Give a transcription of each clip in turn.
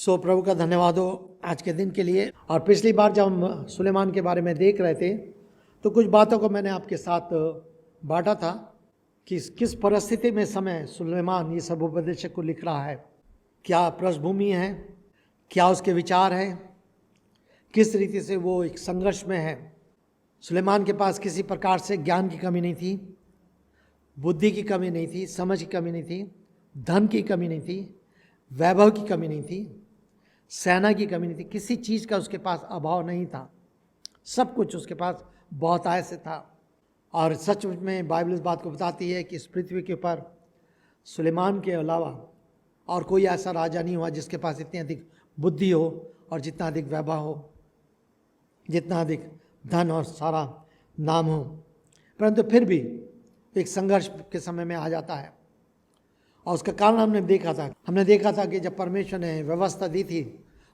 प्रभु का धन्यवाद हो आज के दिन के लिए। और पिछली बार जब हम सुलेमान के बारे में देख रहे थे तो कुछ बातों को मैंने आपके साथ बांटा था कि किस परिस्थिति में समय सुलेमान ये सब उपदेशक को लिख रहा है, क्या पृष्ठभूमि है, क्या उसके विचार हैं, किस रीति से वो एक संघर्ष में है। सुलेमान के पास किसी प्रकार से ज्ञान की कमी नहीं थी, बुद्धि की कमी नहीं थी, समझ की कमी नहीं थी, धन की कमी नहीं थी, वैभव की कमी नहीं थी, सेना की कमी नहीं थी, किसी चीज़ का उसके पास अभाव नहीं था। सब कुछ उसके पास बहुतायत से था। और सच में बाइबल इस बात को बताती है कि इस पृथ्वी के ऊपर सुलेमान के अलावा और कोई ऐसा राजा नहीं हुआ जिसके पास इतनी अधिक बुद्धि हो और जितना अधिक वैभव हो, जितना अधिक धन और सारा नाम हो। परंतु फिर भी एक संघर्ष के समय में आ जाता है। और उसका कारण हमने देखा था कि जब परमेश्वर ने व्यवस्था दी थी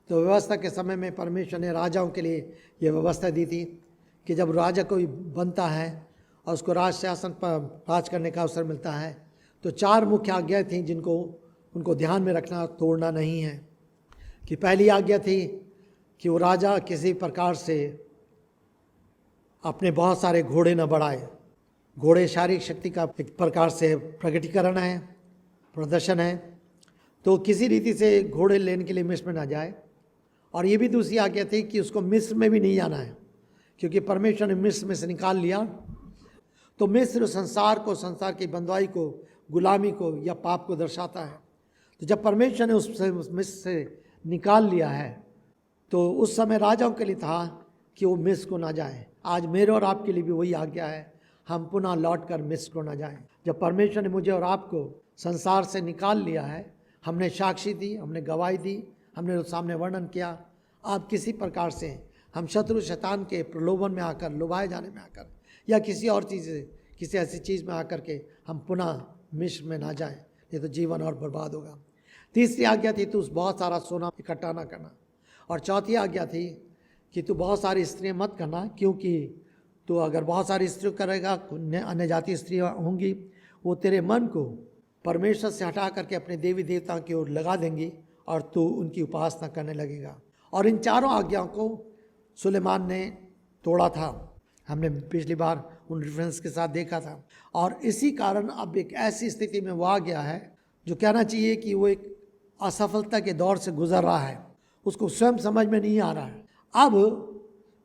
तो व्यवस्था के समय में परमेश्वर ने राजाओं के लिए ये व्यवस्था दी थी कि जब राजा कोई बनता है और उसको राज शासन पर राज करने का अवसर मिलता है तो 4 मुख्य आज्ञा थी जिनको उनको ध्यान में रखना, तोड़ना नहीं है। कि पहली आज्ञा थी कि वो राजा किसी प्रकार से अपने बहुत सारे घोड़े न बढ़ाए। घोड़े शारीरिक शक्ति का एक प्रकार से प्रकटीकरण है, प्रदर्शन है, तो किसी रीति से घोड़े लेने के लिए मिस्र में ना जाए। और ये भी दूसरी आज्ञा थी कि उसको मिस्र में भी नहीं जाना है, क्योंकि परमेश्वर ने मिस्र में से निकाल लिया तो मिस्र संसार की बंधुआई को, गुलामी को या पाप को दर्शाता है। तो जब परमेश्वर ने उस मिस्र से निकाल लिया है तो उस समय राजाओं के लिए था कि वो मिस्र को ना जाए। आज मेरे और आपके लिए भी वही आज्ञा है, हम पुनः लौट कर मिस्र को ना जाएं। जब परमेश्वर ने मुझे और आपको संसार से निकाल लिया है, हमने साक्षी दी, हमने गवाही दी, हमने उस सामने वर्णन किया। आप किसी प्रकार से हम शत्रु शैतान के प्रलोभन में आकर, लुभाए जाने में आकर या किसी और चीज़ से, किसी ऐसी चीज़ में आकर के हम पुनः मिस्र में ना जाएं, नहीं तो जीवन और बर्बाद होगा। तीसरी आज्ञा थी तू बहुत सारा सोना इकट्ठा ना करना। और चौथी आज्ञा थी कि तू बहुत सारी स्त्रियाँ मत करना, क्योंकि तो अगर बहुत सारी स्त्रियों करेगा, अन्य जाति स्त्रियाँ होंगी, वो तेरे मन को परमेश्वर से हटा करके अपने देवी देवताओं की ओर लगा देंगी और तू उनकी उपासना करने लगेगा। और इन चारों आज्ञाओं को सुलेमान ने तोड़ा था। हमने पिछली बार उन रेफरेंस के साथ देखा था। और इसी कारण अब एक ऐसी स्थिति में वो आ गया है जो कहना चाहिए कि वो एक असफलता के दौर से गुजर रहा है। उसको स्वयं समझ में नहीं आ रहा है। अब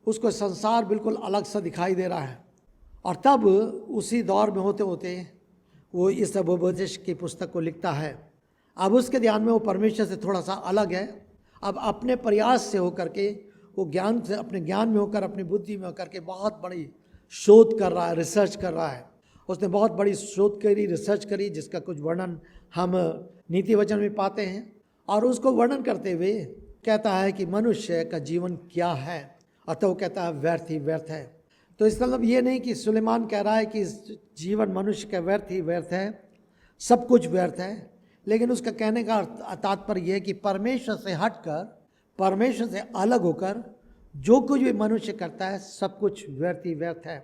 उसको संसार बिल्कुल अलग सा दिखाई दे रहा है। और तब उसी दौर में होते होते वो इस उपदेश की पुस्तक को लिखता है। अब उसके ध्यान में वो परमेश्वर से थोड़ा सा अलग है। अब अपने प्रयास से होकर के वो ज्ञान से, अपने ज्ञान में होकर, अपनी बुद्धि में होकर के बहुत बड़ी शोध कर रहा है, रिसर्च कर रहा है। उसने बहुत बड़ी शोध करी, रिसर्च करी, जिसका कुछ वर्णन हम नीति वचन में पाते हैं। और उसको वर्णन करते हुए कहता है कि मनुष्य का जीवन क्या है, अतः वो कहता है व्यर्थ ही व्यर्थ है। तो इसका मतलब ये नहीं कि सुलेमान कह रहा है कि जीवन मनुष्य का व्यर्थ ही व्यर्थ है, सब कुछ व्यर्थ है। लेकिन उसका कहने का तात्पर्य यह है कि परमेश्वर से हटकर, परमेश्वर से अलग होकर जो कुछ भी मनुष्य करता है सब कुछ व्यर्थ ही व्यर्थ है।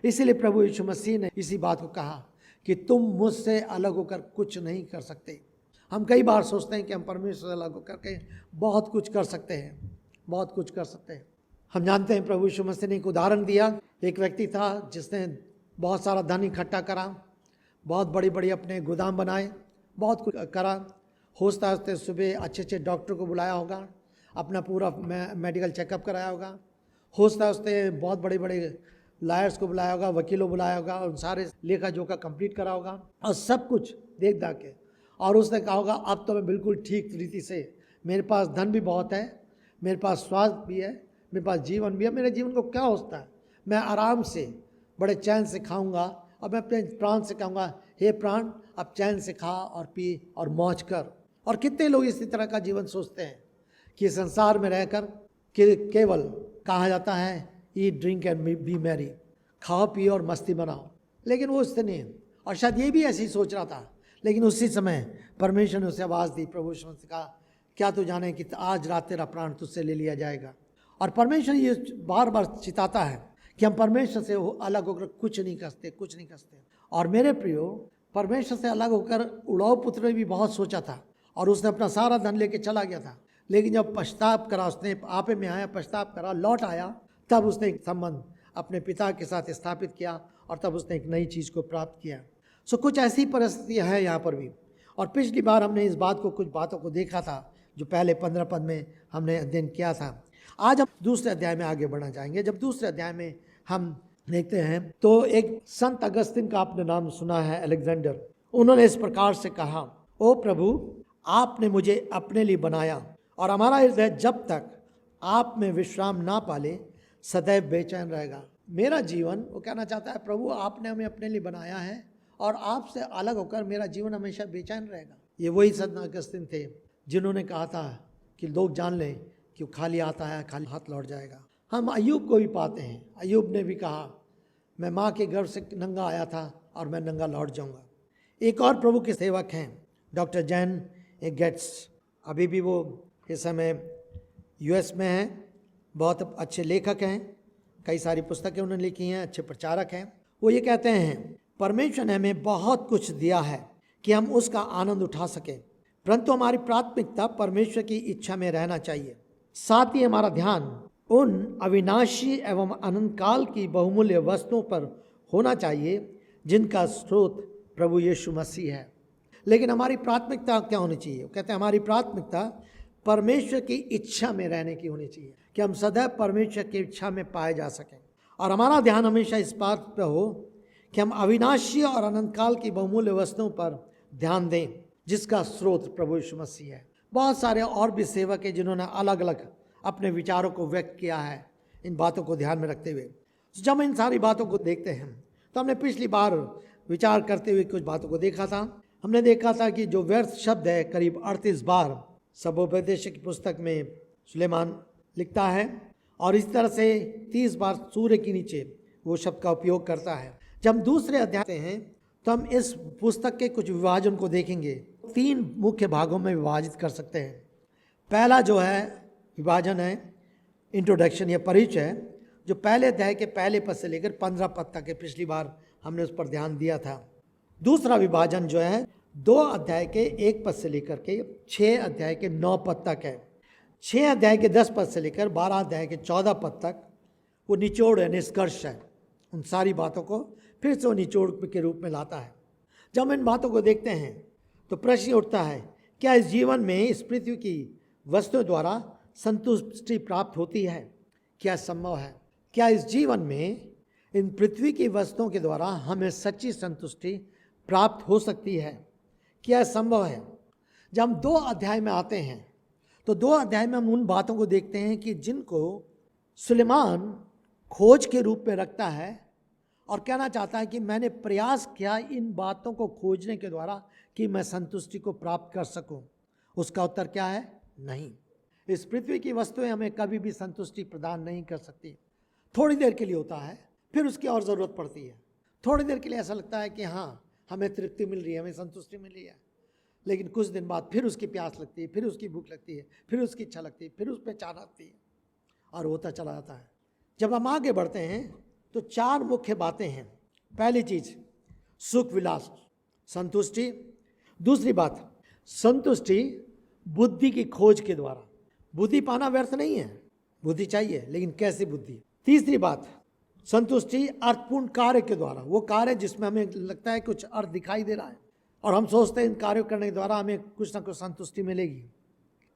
इसीलिए प्रभु यीशु मसीह ने इसी बात को कहा कि तुम मुझसे अलग होकर कुछ नहीं कर सकते। हम कई बार सोचते हैं कि हम परमेश्वर से अलग होकर के बहुत कुछ कर सकते हैं, बहुत कुछ कर सकते हैं। हम जानते हैं प्रभु यीशु मसीह ने एक उदाहरण दिया। एक व्यक्ति था जिसने बहुत सारा धन इकट्ठा करा, बहुत बड़ी बड़ी अपने गोदाम बनाए, बहुत कुछ करा। होता होते सुबह अच्छे अच्छे डॉक्टर को बुलाया होगा, अपना पूरा मेडिकल चेकअप कराया होगा। होता होते बहुत बड़े बड़े लॉयर्स को बुलाया होगा, वकीलों बुलाया होगा, उन सारे लेखा जोखा कंप्लीट करा होगा और सब कुछ देख दाख के। और उसने कहा होगा अब तो मैं बिल्कुल ठीक रीति से, मेरे पास धन भी बहुत है, मेरे पास स्वास्थ्य भी है, मेरे पास जीवन भी है, मेरे जीवन को क्या होता है, मैं आराम से बड़े चैन से खाऊंगा और मैं अपने प्राण से कहूँगा हे प्राण अब चैन से खा और पी और मौज कर। और कितने लोग इसी तरह का जीवन सोचते हैं कि संसार में रहकर केवल कहा जाता है eat drink and B Mary, खाओ पियो और मस्ती बनाओ। लेकिन वो उससे नहीं, और शायद ये भी ऐसे ही सोच रहा था। लेकिन उसी समय परमेश्वर ने उसे आवाज़ दी, प्रभु यीशु मसीह कहा क्या तू जाने कि आज रात तेरा प्राण तुझसे ले लिया जाएगा। और परमेश्वर ये बार बार चिताता है कि हम परमेश्वर से अलग होकर कुछ नहीं करते, कुछ नहीं करते। और मेरे प्रियो, परमेश्वर से अलग होकर उड़ाऊ पुत्र ने भी बहुत सोचा था और उसने अपना सारा धन लेके चला गया था। लेकिन जब पश्चाताप करा, उसने आपे में आया, पश्चाताप करा, लौट आया, तब उसने एक संबंध अपने पिता के साथ स्थापित किया और तब उसने एक नई चीज़ को प्राप्त किया। सो कुछ ऐसी परिस्थितियाँ हैं यहाँ पर भी। और पिछली बार हमने इस बात को, कुछ बातों को देखा था जो पहले 15 पद में हमने अध्ययन किया था। आज हम दूसरे अध्याय में आगे बढ़ना चाहेंगे। जब दूसरे अध्याय में हम देखते हैं तो एक संत अगस्तिन का आपने नाम सुना है, अलेक्जेंडर। उन्होंने इस प्रकार से कहा, ओ प्रभु, आपने मुझे अपने लिए बनाया और हमारा हृदय जब तक आप में विश्राम ना पाले सदैव बेचैन रहेगा। मेरा जीवन, वो कहना चाहता है, प्रभु आपने हमें अपने लिए बनाया है और आपसे अलग होकर मेरा जीवन हमेशा बेचैन रहेगा। ये वही संत अगस्तिन थे जिन्होंने कहा था कि लोग जान लें कि वो खाली आता है, खाली हाथ लौट जाएगा। हम अय्यूब को भी पाते हैं। अय्यूब ने भी कहा, मैं माँ के गर्भ से नंगा आया था और मैं नंगा लौट जाऊंगा। एक और प्रभु के सेवक हैं, डॉक्टर जैन गेट्स। अभी भी वो इस समय यूएस में हैं, बहुत अच्छे लेखक हैं, कई सारी पुस्तकें उन्होंने लिखी हैं, अच्छे प्रचारक हैं। वो ये कहते हैं, परमेश्वर ने हमें बहुत कुछ दिया है कि हम उसका आनंद उठा सकें, परंतु हमारी प्राथमिकता परमेश्वर की इच्छा में रहना चाहिए। साथ ही हमारा ध्यान उन अविनाशी एवं अनंत काल की बहुमूल्य वस्तुओं पर होना चाहिए जिनका स्रोत प्रभु यीशु मसीह है। लेकिन हमारी प्राथमिकता क्या होनी चाहिए? वो कहते हैं हमारी प्राथमिकता परमेश्वर की इच्छा में रहने की होनी चाहिए, कि हम सदैव परमेश्वर की इच्छा में पाए जा सकें। और हमारा ध्यान हमेशा इस बात पर हो कि हम अविनाशी और अनंत काल की बहुमूल्य वस्तुओं पर ध्यान दें जिसका स्रोत प्रभु यीशु मसीह है। बहुत सारे और भी सेवक हैं जिन्होंने अलग अलग अपने विचारों को व्यक्त किया है इन बातों को ध्यान में रखते हुए। जब हम इन सारी बातों को देखते हैं तो हमने पिछली बार विचार करते हुए कुछ बातों को देखा था। हमने देखा था कि जो व्यर्थ शब्द है करीब 38 बार सबोपदेश की पुस्तक में सुलेमान लिखता है और इस तरह से 30 बार सूर्य के नीचे वो शब्द का उपयोग करता है। जब हम दूसरे अध्याय हैं तो हम इस पुस्तक के कुछ विभाजन को देखेंगे। 3 मुख्य भागों में विभाजित कर सकते हैं। पहला जो है विभाजन है इंट्रोडक्शन या परिचय, जो पहले अध्याय के पहले पद से लेकर 15 पद तक है। पिछली बार हमने उस पर ध्यान दिया था। दूसरा विभाजन जो है 2 अध्याय के 1 पद से लेकर के 6 अध्याय के 9 पद तक है। 6 अध्याय के 10 पद से लेकर 12 अध्याय के 14 पद तक वो निचोड़ है, निष्कर्ष है। उन सारी बातों को फिर से वो निचोड़ के रूप में लाता है। जब हम इन बातों को देखते हैं तो प्रश्न उठता है, क्या इस जीवन में इस पृथ्वी की वस्तुओं द्वारा संतुष्टि प्राप्त होती है? क्या संभव है? क्या इस जीवन में इन पृथ्वी की वस्तुओं के द्वारा हमें सच्ची संतुष्टि प्राप्त हो सकती है? क्या संभव है? जब हम 2 अध्याय में आते हैं तो 2 अध्याय में हम उन बातों को देखते हैं कि जिनको सुलेमान खोज के रूप में रखता है और कहना चाहता है कि मैंने प्रयास किया इन बातों को खोजने के द्वारा कि मैं संतुष्टि को प्राप्त कर सकूं। उसका उत्तर क्या है? नहीं। इस पृथ्वी की वस्तुएं हमें कभी भी संतुष्टि प्रदान नहीं कर सकती। थोड़ी देर के लिए होता है, फिर उसकी और ज़रूरत पड़ती है। थोड़ी देर के लिए ऐसा लगता है कि हाँ हमें तृप्ति मिल रही है, हमें संतुष्टि मिल रही है, लेकिन कुछ दिन बाद फिर उसकी प्यास लगती है, फिर उसकी भूख लगती है, फिर उसकी इच्छा लगती है, फिर उस पर चाह आती है और होता चला जाता है। जब हम आगे बढ़ते हैं तो 4 मुख्य बातें हैं। पहली चीज़ सुख विलास, संतुष्टि। दूसरी बात संतुष्टि बुद्धि की खोज के द्वारा। बुद्धि पाना व्यर्थ नहीं है, बुद्धि चाहिए, लेकिन कैसी बुद्धि? तीसरी बात संतुष्टि अर्थपूर्ण कार्य के द्वारा। वो कार्य जिसमें हमें लगता है कुछ अर्थ दिखाई दे रहा है और हम सोचते हैं इन कार्यों करने के द्वारा हमें कुछ ना कुछ संतुष्टि मिलेगी।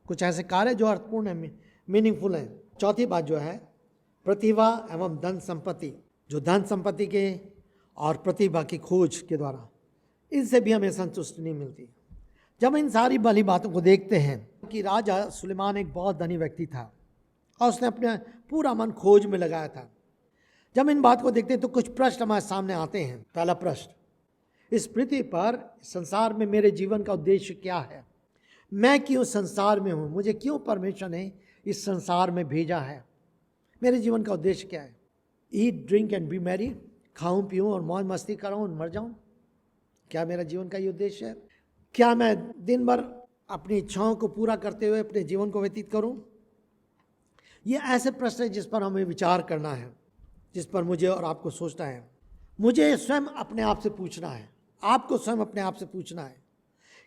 कुछ ऐसे कार्य जो अर्थपूर्ण है, मीनिंगफुल है। चौथी बात जो है प्रतिभा एवं धन संपत्ति, जो धन संपत्ति के और प्रतिभा की खोज के द्वारा, इनसे भी हमें संतुष्टि नहीं मिलती। जब इन सारी भली बातों को देखते हैं कि राजा सुलेमान एक बहुत धनी व्यक्ति था और उसने अपना पूरा मन खोज में लगाया था। जब इन बात को देखते हैं तो कुछ प्रश्न हमारे सामने आते हैं। पहला प्रश्न, इस पृथ्वी पर संसार में मेरे जीवन का उद्देश्य क्या है? मैं क्यों संसार में हूँ? मुझे क्यों परमेश्वर ने इस संसार में भेजा है? मेरे जीवन का उद्देश्य क्या है? Eat drink and B Mary, खाऊं पीऊँ और मौज मस्ती कराऊँ और मर जाऊँ? क्या मेरा जीवन का ये उद्देश्य है? क्या मैं दिन भर अपनी इच्छाओं को पूरा करते हुए अपने जीवन को व्यतीत करूं? ये ऐसे प्रश्न हैं जिस पर हमें विचार करना है, जिस पर मुझे और आपको सोचना है। मुझे स्वयं अपने आप से पूछना है, आपको स्वयं अपने आप से पूछना है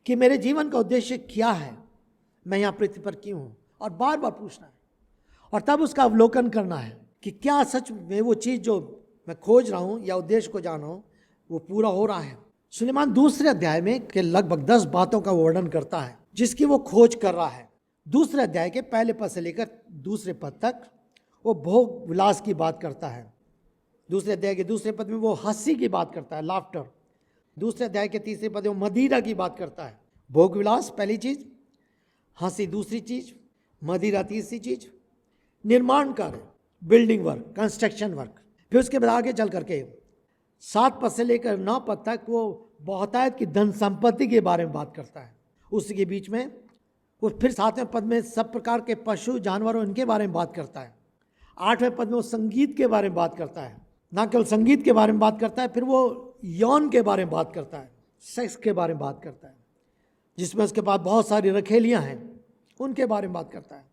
कि मेरे जीवन का उद्देश्य क्या है? मैं यहाँ पृथ्वी पर क्यों हूँ और बार बार पूछना है, और तब उसका अवलोकन करना है कि क्या सच में वो चीज़ जो मैं खोज रहा हूँ या उद्देश्य को जान रहा हूँ वो पूरा हो रहा है। सुलेमान दूसरे अध्याय में के लगभग 10 बातों का वर्णन करता है जिसकी वो खोज कर रहा है। दूसरे अध्याय के पहले पद से लेकर दूसरे पद तक वो भोग विलास की बात करता है। दूसरे अध्याय के दूसरे पद में वो हंसी की बात करता है, लाफ्टर। दूसरे अध्याय के तीसरे पद में मदिरा की बात करता है। भोग विलास पहली चीज, हंसी दूसरी चीज, मदिरा तीसरी चीज, निर्माण कार्य, बिल्डिंग वर्क, कंस्ट्रक्शन वर्क। फिर उसके बाद आगे चल करके 7 पद से लेकर 9 पद तक वो बहुतायत की धन संपत्ति के बारे में बात करता है। उसी के बीच में वो फिर 7वें पद में सब प्रकार के पशु जानवरों इनके बारे में बात करता है। 8वें पद में वो संगीत के बारे में बात करता है। ना केवल संगीत के बारे में बात करता है, फिर वो यौन के बारे में बात करता है, सेक्स के बारे में बात करता है, जिसमें उसके पास बहुत सारी रखेलियां हैं, उनके बारे में बात करता है।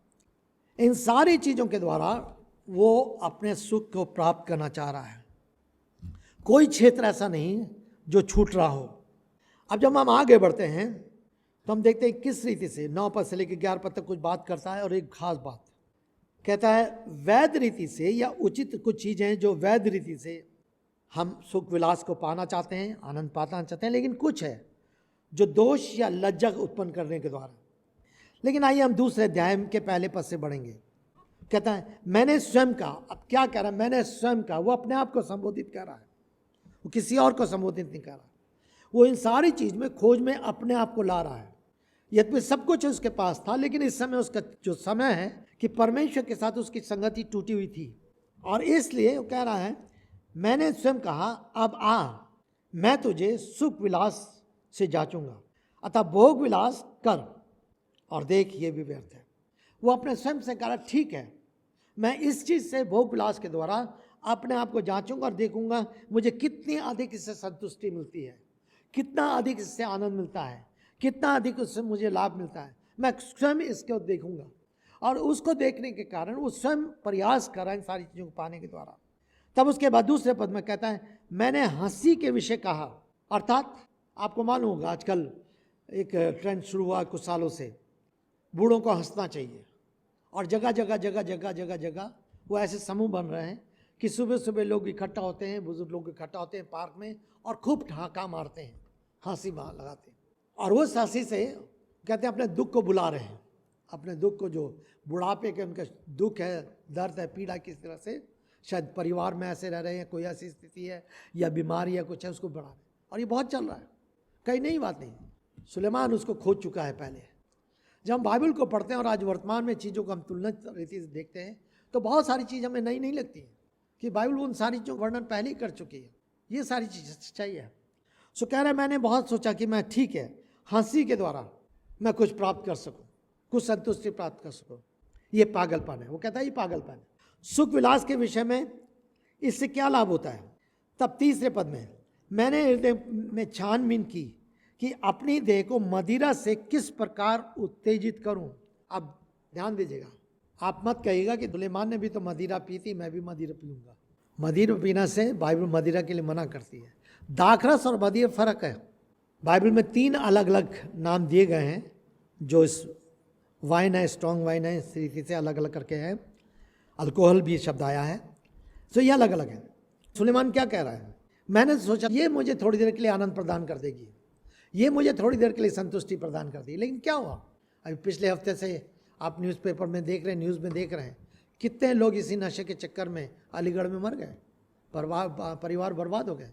इन सारी चीज़ों के द्वारा वो अपने सुख को प्राप्त करना चाह रहा है। कोई क्षेत्र ऐसा नहीं जो छूट रहा हो। अब जब हम आगे बढ़ते हैं तो हम देखते हैं किस रीति से 9 पद से लेकर 11 पद तक कुछ बात करता है। और एक खास बात कहता है, वैध रीति से या उचित कुछ चीज़ें हैं जो वैध रीति से हम सुख विलास को पाना चाहते हैं, आनंद पाना चाहते हैं, लेकिन कुछ है जो दोष या लज्जा उत्पन्न करने के द्वारा। लेकिन आइए हम दूसरे अध्याय के पहले पद से बढ़ेंगे। कहता है मैंने स्वयं का, अब क्या कह रहा है, मैंने स्वयं का, वो अपने आप को संबोधित कर रहा है, वो किसी और को संबोधित नहीं कर रहा। वो इन सारी चीज में खोज में अपने आप को ला रहा है। यद्यपि सब कुछ उसके पास था, लेकिन इस समय उसका जो समय है कि परमेश्वर के साथ उसकी संगति टूटी हुई थी, और इसलिए वो कह रहा है मैंने स्वयं कहा अब आ, मैं तुझे सुख विलास से जांचूंगा, अतः भोग विलास कर और देख ये भी व्यर्थ है। वो अपने स्वयं से कह रहा ठीक है, मैं इस चीज से भोग विलास के द्वारा अपने आप को जांचूंगा और देखूंगा मुझे कितनी अधिक इससे संतुष्टि मिलती है, कितना अधिक इससे आनंद मिलता है, कितना अधिक उससे मुझे लाभ मिलता है। मैं स्वयं इसको देखूंगा, और उसको देखने के कारण वो स्वयं प्रयास कर रहा है इन सारी चीज़ों को पाने के द्वारा। तब उसके बाद दूसरे पद में कहता है मैंने हंसी के विषय कहा, अर्थात आपको मालूम होगा आजकल एक ट्रेंड शुरू हुआ कुछ सालों से, बूढ़ों को हंसना चाहिए, और जगह जगह जगह जगह जगह जगह वो ऐसे समूह बन रहे हैं कि सुबह सुबह लोग इकट्ठा होते हैं, बुजुर्ग लोग इकट्ठा होते हैं पार्क में और खूब ठहाका मारते हैं, हंसी लगाते हैं, और उस हंसी से कहते हैं अपने दुख को बुला रहे हैं, अपने दुख को, जो बुढ़ापे के उनका दुख है, दर्द है, पीड़ा, किस तरह से शायद परिवार में ऐसे रह रहे हैं, कोई ऐसी स्थिति है या बीमारी या कुछ है, उसको बढ़ा रहे हैं। और ये बहुत चल रहा है, कहीं नई बात नहीं। सुलेमान उसको खोज चुका है पहले। जब हम बाइबल को पढ़ते हैं और आज वर्तमान में चीज़ों को हम तुलना रीति से देखते हैं तो बहुत सारी चीज़ हमें नई नहीं लगती है कि बाइबल उन सारी चीज़ों का वर्णन पहले ही कर चुकी है। ये सारी चीज़ें सच्चाई है। सो कह रहा है मैंने बहुत सोचा कि मैं ठीक है, हंसी के द्वारा मैं कुछ प्राप्त कर सकूं, कुछ संतुष्टि प्राप्त कर सकूं। ये पागलपन है। वो कहता है ये पागलपन है। सुख विलास के विषय में इससे क्या लाभ होता है। तब तीसरे पद में मैंने हृदय में छानबीन की कि अपनी देह को मदिरा से किस प्रकार उत्तेजित करूं। अब ध्यान दीजिएगा, आप मत कहिएगा कि सुलेमान ने भी तो मदिरा पी थी, मैं भी मदिरा पीऊंगा। मदिरा पीना से बाइबल मदिरा के लिए मना करती है। दाखरस और मदिरा फर्क है। बाइबल में 3 अलग अलग नाम दिए गए हैं, जो इस वाइन है, स्ट्रॉन्ग वाइन है, इस रीति से अलग अलग करके है। अल्कोहल भी शब्द आया है, तो ये अलग अलग है। सुलेमान क्या कह रहा है, मैंने सोचा ये मुझे थोड़ी देर के लिए आनंद प्रदान कर देगी, ये मुझे थोड़ी देर के लिए संतुष्टि प्रदान कर दी। लेकिन क्या हुआ, अभी पिछले हफ्ते से आप न्यूज़पेपर में देख रहे हैं, न्यूज़ में देख रहे हैं, कितने लोग इसी नशे के चक्कर में अलीगढ़ में मर गए, परिवार बर्बाद हो गए,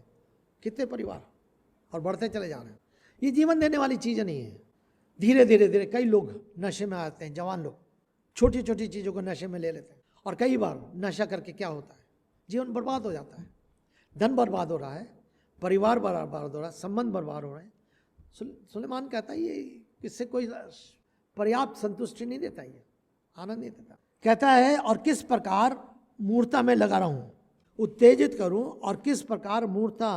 कितने परिवार, और बढ़ते चले जा रहे हैं। ये जीवन देने वाली चीज़ नहीं है। धीरे धीरे धीरे कई लोग नशे में आते हैं, जवान लोग छोटी छोटी चीज़ों को नशे में ले लेते हैं, और कई बार नशा करके क्या होता है, जीवन बर्बाद हो जाता है, धन बर्बाद हो रहा है, परिवार बर्बाद हो रहा है, संबंध बर्बाद हो रहे हैं। सुलेमान कहता है ये इससे कोई पर्याप्त संतुष्टि नहीं देता, ये आनंद नहीं देता। कहता है और किस प्रकार मूर्ता में लगा रहूं, उत्तेजित करूं, और किस प्रकार मूर्ता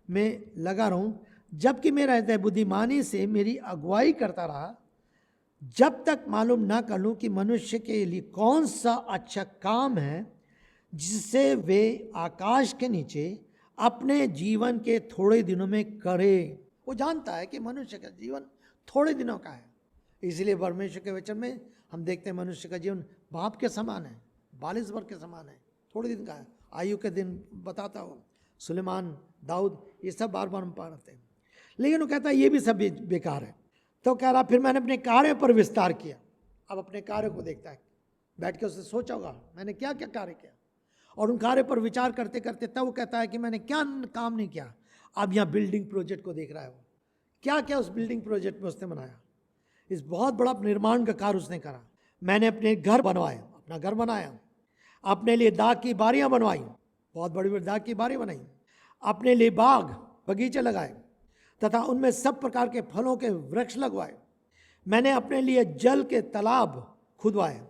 में लगा रहूं, जबकि मेरा हृदय बुद्धिमानी से मेरी अगुवाई करता रहा, जब तक मालूम ना कर लूं कि मनुष्य के लिए कौन सा अच्छा काम है जिससे वे आकाश के नीचे अपने जीवन के थोड़े दिनों में करे। वो जानता है कि मनुष्य का जीवन थोड़े दिनों का है, इसलिए परमेश्वर के वचन में हम देखते हैं मनुष्य का जीवन बाप के समान है, 42 वर्ष के समान है, थोड़े दिन का है, आयु के दिन बताता हो। सुलेमान, दाऊद, ये सब बार बार हम पढ़ते हैं। लेकिन वो कहता है ये भी सब बेकार है। तो कह रहा फिर मैंने अपने कार्य पर विस्तार किया। अब अपने कार्य को देखता है, बैठ के उसने सोचा होगा मैंने क्या क्या कार्य किया, और उन कार्य पर विचार करते करते तब वो कहता है कि मैंने क्या काम नहीं किया। अब यहाँ बिल्डिंग प्रोजेक्ट को देख रहा है वो, क्या क्या उस बिल्डिंग प्रोजेक्ट में उसने बनाया। इस बहुत बड़ा निर्माण का कार्य उसने करा। मैंने अपने घर बनवाए, अपना घर बनाया, अपने लिए दाग की बारियां बनवाई, बहुत बड़ी बड़ी दाग की बारी बनाई, अपने लिए बाग बगीचे लगाए तथा उनमें सब प्रकार के फलों के वृक्ष लगवाए। मैंने अपने लिए जल के तालाब खुदवाए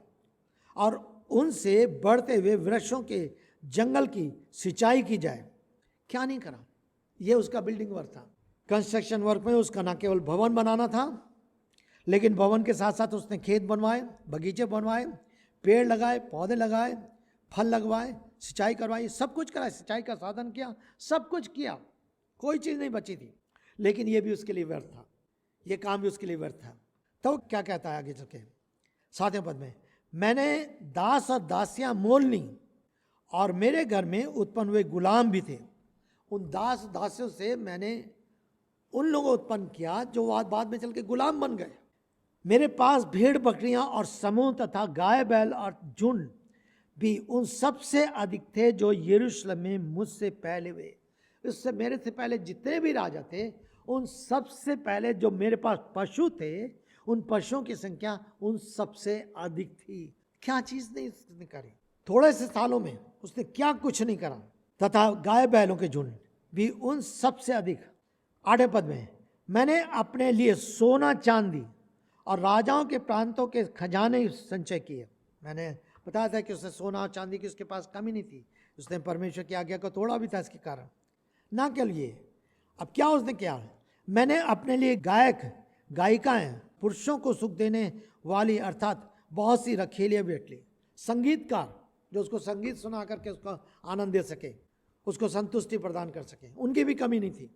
और उनसे बढ़ते हुए वृक्षों के जंगल की सिंचाई की जाए। क्या नहीं करा, यह उसका बिल्डिंग वर्क था। कंस्ट्रक्शन वर्क में उसका ना केवल भवन बनाना था, लेकिन भवन के साथ साथ उसने खेत बनवाए, बगीचे बनवाए, पेड़ लगाए, पौधे लगाए, फल लगवाए, सिंचाई करवाई, सब कुछ करा, सिंचाई का साधन किया, सब कुछ किया, कोई चीज़ नहीं बची थी। लेकिन ये भी उसके लिए व्यर्थ था, ये काम भी उसके लिए व्यर्थ था। तो क्या कहता है आगे चल के 7वें पद में, मैंने दास और दासियां मोल ली और मेरे घर में उत्पन्न हुए गुलाम भी थे। उन दास दासियों से मैंने उन लोगों को उत्पन्न किया जो बाद में चल के गुलाम बन गए। मेरे पास भेड़ बकरियां और समूह तथा गाय बैल और झुंड भी उन सबसे अधिक थे जो यरूशलेम में मुझसे पहले हुए। इससे मेरे से पहले जितने भी राजा थे, उन सबसे पहले जो मेरे पास पशु थे, उन पशुओं की संख्या उन सबसे अधिक थी। क्या चीज़ नहीं उसने करी, थोड़े से सालों में उसने क्या कुछ नहीं करा। तथा गाय बैलों के झुंड भी उन सबसे अधिक। 8वें पद में, मैंने अपने लिए सोना चांदी और राजाओं के प्रांतों के खजाने संचय किए। मैंने बताया था कि उसने सोना और चांदी की उसके पास कमी नहीं थी, उसने परमेश्वर की आज्ञा को तोड़ा भी था इसके कारण। ना केवल ये, अब क्या उसने किया, मैंने अपने लिए गायक गायिकाएं, पुरुषों को सुख देने वाली अर्थात बहुत सी रखेलियां बैठ ली, संगीतकार जो उसको संगीत सुना करके उसको आनंद दे सके, उसको संतुष्टि प्रदान कर सके, उनकी भी कमी नहीं थी।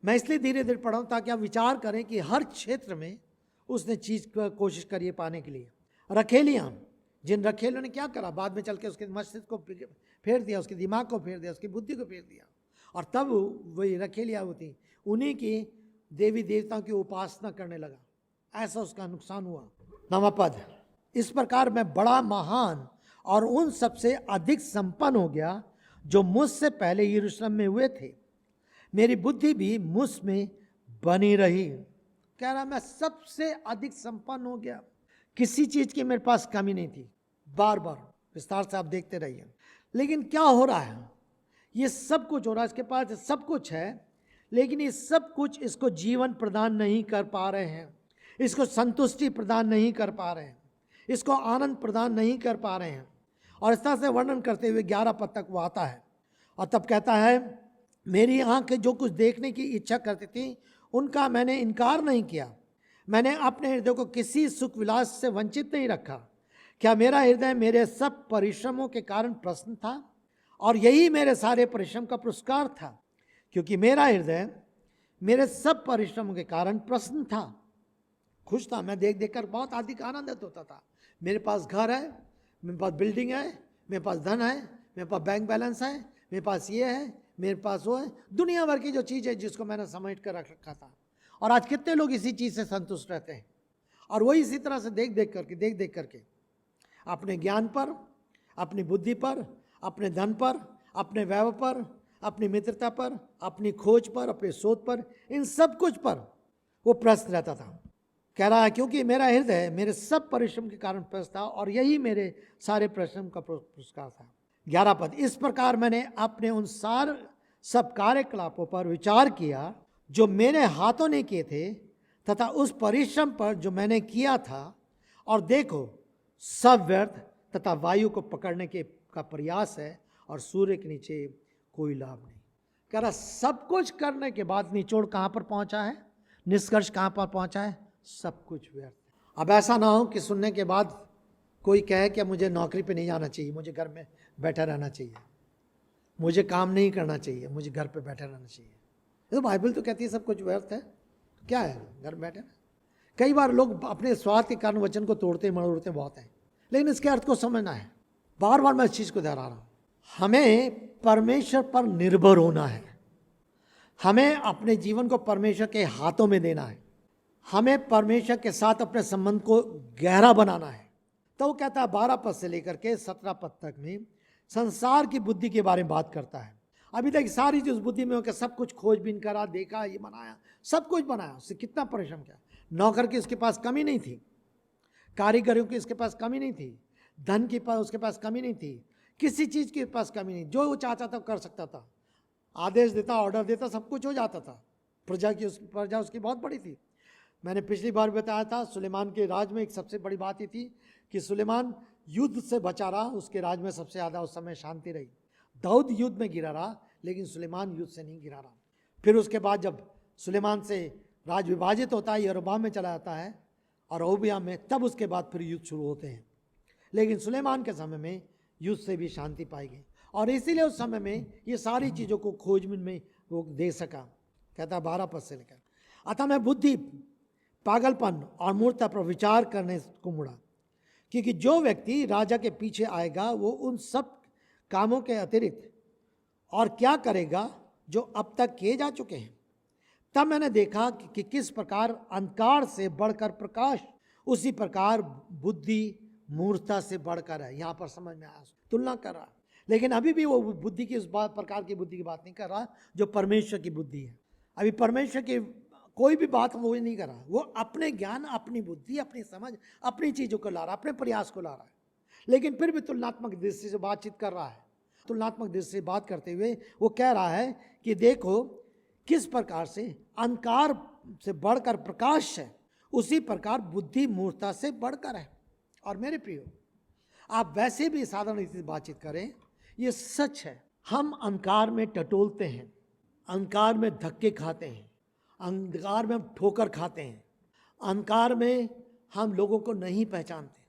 मैं इसलिए धीरे धीरे पढ़ा हूँ ताकि आप विचार करें कि हर क्षेत्र में उसने चीज़ को कोशिश करी है पाने के लिए। रखेलियाँ, जिन रखेलियों ने क्या करा, बाद में चल के उसके मस्तिष्क को फेर दिया, उसके दिमाग को फेर दिया, उसकी बुद्धि को फेर दिया, और तब वही रखेलियाँ होती उन्हीं की देवी देवताओं की उपासना करने लगा। ऐसा उसका नुकसान हुआ। 9वां पद, इस प्रकार मैं बड़ा महान और उन सबसे अधिक संपन्न हो गया जो मुझसे पहले यरूशलेम में हुए थे। मेरी बुद्धि भी मुझ में बनी रही। कह रहा मैं सबसे अधिक संपन्न हो गया, किसी चीज की मेरे पास कमी नहीं थी। बार बार विस्तार से आप देखते रहिए। लेकिन क्या हो रहा है, ये सब कुछ हो रहा है, इसके पास सब कुछ है, लेकिन ये सब कुछ इसको जीवन प्रदान नहीं कर पा रहे हैं, इसको संतुष्टि प्रदान नहीं कर पा रहे हैं, इसको आनंद प्रदान नहीं कर पा रहे हैं। और इस तरह से वर्णन करते हुए 11 पद तक वो आता है और तब कहता है, मेरी आंखें जो कुछ देखने की इच्छा करती थी उनका मैंने इनकार नहीं किया। मैंने अपने हृदय को किसी सुख विलास से वंचित नहीं रखा। क्या मेरा हृदय मेरे सब परिश्रमों के कारण प्रसन्न था, और यही मेरे सारे परिश्रम का पुरस्कार था, क्योंकि मेरा हृदय मेरे सब परिश्रमों के कारण प्रसन्न था, खुश था। मैं देख देख कर बहुत अधिक आनंदित होता था। मेरे पास घर है, मेरे पास बिल्डिंग है, मेरे पास धन है, मेरे पास बैंक बैलेंस है, मेरे पास ये है, मेरे पास वो है, दुनिया भर की जो चीज़ है जिसको मैंने समेट कर रख रखा था। और आज कितने लोग इसी चीज़ से संतुष्ट रहते हैं, और वही इसी तरह से देख देख करके अपने ज्ञान पर, अपनी बुद्धि पर, अपने धन पर, अपने वैभव पर, अपनी मित्रता पर, अपनी खोज पर, अपने शोध पर, इन सब कुछ पर वो प्रसन्न रहता था। कह रहा है क्योंकि मेरा हृदय मेरे सब परिश्रम के कारण प्रसन्न था, और यही मेरे सारे परिश्रम का पुरस्कार था। 11 पद, इस प्रकार मैंने अपने उन सब कार्यकलापों पर विचार किया जो मेरे हाथों ने किए थे, तथा उस परिश्रम पर जो मैंने किया था, और देखो सब व्यर्थ तथा वायु को पकड़ने का प्रयास है, और सूर्य के नीचे कोई लाभ नहीं। कह रहा सब कुछ करने के बाद निचोड़ कहाँ पर पहुँचा है, निष्कर्ष कहाँ पर पहुँचा है, सब कुछ व्यर्थ। अब ऐसा ना हो कि सुनने के बाद कोई कहे कि मुझे नौकरी पे नहीं जाना चाहिए, मुझे घर में बैठा रहना चाहिए, मुझे काम नहीं करना चाहिए, मुझे घर पे बैठा रहना चाहिए। तो बाइबल तो कहती है सब कुछ व्यर्थ है, तो क्या है घर में बैठे? कई बार लोग अपने स्वार्थ के कारण वचन को तोड़ते मरोड़ते बहुत हैं, लेकिन इसके अर्थ को समझना है। बार बार मैं इस चीज़ को दोहरा रहा हूँ, हमें परमेश्वर पर निर्भर होना है, हमें अपने जीवन को परमेश्वर के हाथों में देना है, हमें परमेश्वर के साथ अपने संबंध को गहरा बनाना है। तो वो कहता है 12 पद से लेकर के 17 पद तक में संसार की बुद्धि के बारे में बात करता है। अभी तक सारी जो उस बुद्धि में होकर सब कुछ खोजबीन करा, देखा, ये बनाया, सब कुछ बनाया, उससे कितना परिश्रम किया। नौकर की उसके पास कमी नहीं थी, कारीगरों की उसके पास कमी नहीं थी, धन के पास उसके पास कमी नहीं थी, किसी चीज़ के पास कमी नहीं, जो वो चाहता था कर सकता था, आदेश देता, ऑर्डर देता, सब कुछ हो जाता था। प्रजा उसकी बहुत बड़ी थी। मैंने पिछली बार बताया था सुलेमान के राज में एक सबसे बड़ी बात ये थी कि सुलेमान युद्ध से बचा रहा, उसके राज में सबसे ज़्यादा उस समय शांति रही। दाऊद युद्ध में गिरा रहा, लेकिन सुलेमान युद्ध से नहीं गिरा रहा। फिर उसके बाद जब सुलेमान से राज विभाजित होता है, यरोबाम में चला जाता है और रहोबियाम में, तब उसके बाद फिर युद्ध शुरू होते हैं। लेकिन सुलेमान के समय में युद्ध से भी शांति पाई गई, और इसीलिए उस समय में ये सारी चीज़ों को खोजबीन में वो दे सका। कहता 12 पद से लेकर, अतः मैं बुद्धि, पागलपन और मूर्खता पर विचार करने को मुड़ा, क्योंकि जो व्यक्ति राजा के पीछे आएगा वो उन सब कामों के अतिरिक्त और क्या करेगा जो अब तक किए जा चुके हैं। तब मैंने देखा कि किस प्रकार अंधकार से बढ़कर प्रकाश, उसी प्रकार बुद्धि मूर्खता से बढ़कर है। यहाँ पर समझ में आया, तुलना कर रहा, लेकिन अभी भी वो बुद्धि की उस प्रकार की बुद्धि की बात नहीं कर रहा जो परमेश्वर की बुद्धि है। अभी परमेश्वर की कोई भी बात वो नहीं कर रहा, वो अपने ज्ञान, अपनी बुद्धि, अपनी समझ, अपनी चीज़ों को ला रहा, अपने प्रयास को ला रहा है, लेकिन फिर भी तुलनात्मक दृष्टि से बातचीत कर रहा है। तुलनात्मक दृष्टि से बात करते हुए वो कह रहा है कि देखो किस प्रकार से अंधकार से बढ़कर प्रकाश है, उसी प्रकार बुद्धि मूर्खता से बढ़कर है। और मेरे प्रियो, आप वैसे भी साधारण रीति से बातचीत करें, ये सच है, हम अंधकार में टटोलते हैं, अंधकार में धक्के खाते हैं, अंधकार में हम ठोकर खाते हैं, अंधकार में हम लोगों को नहीं पहचानते,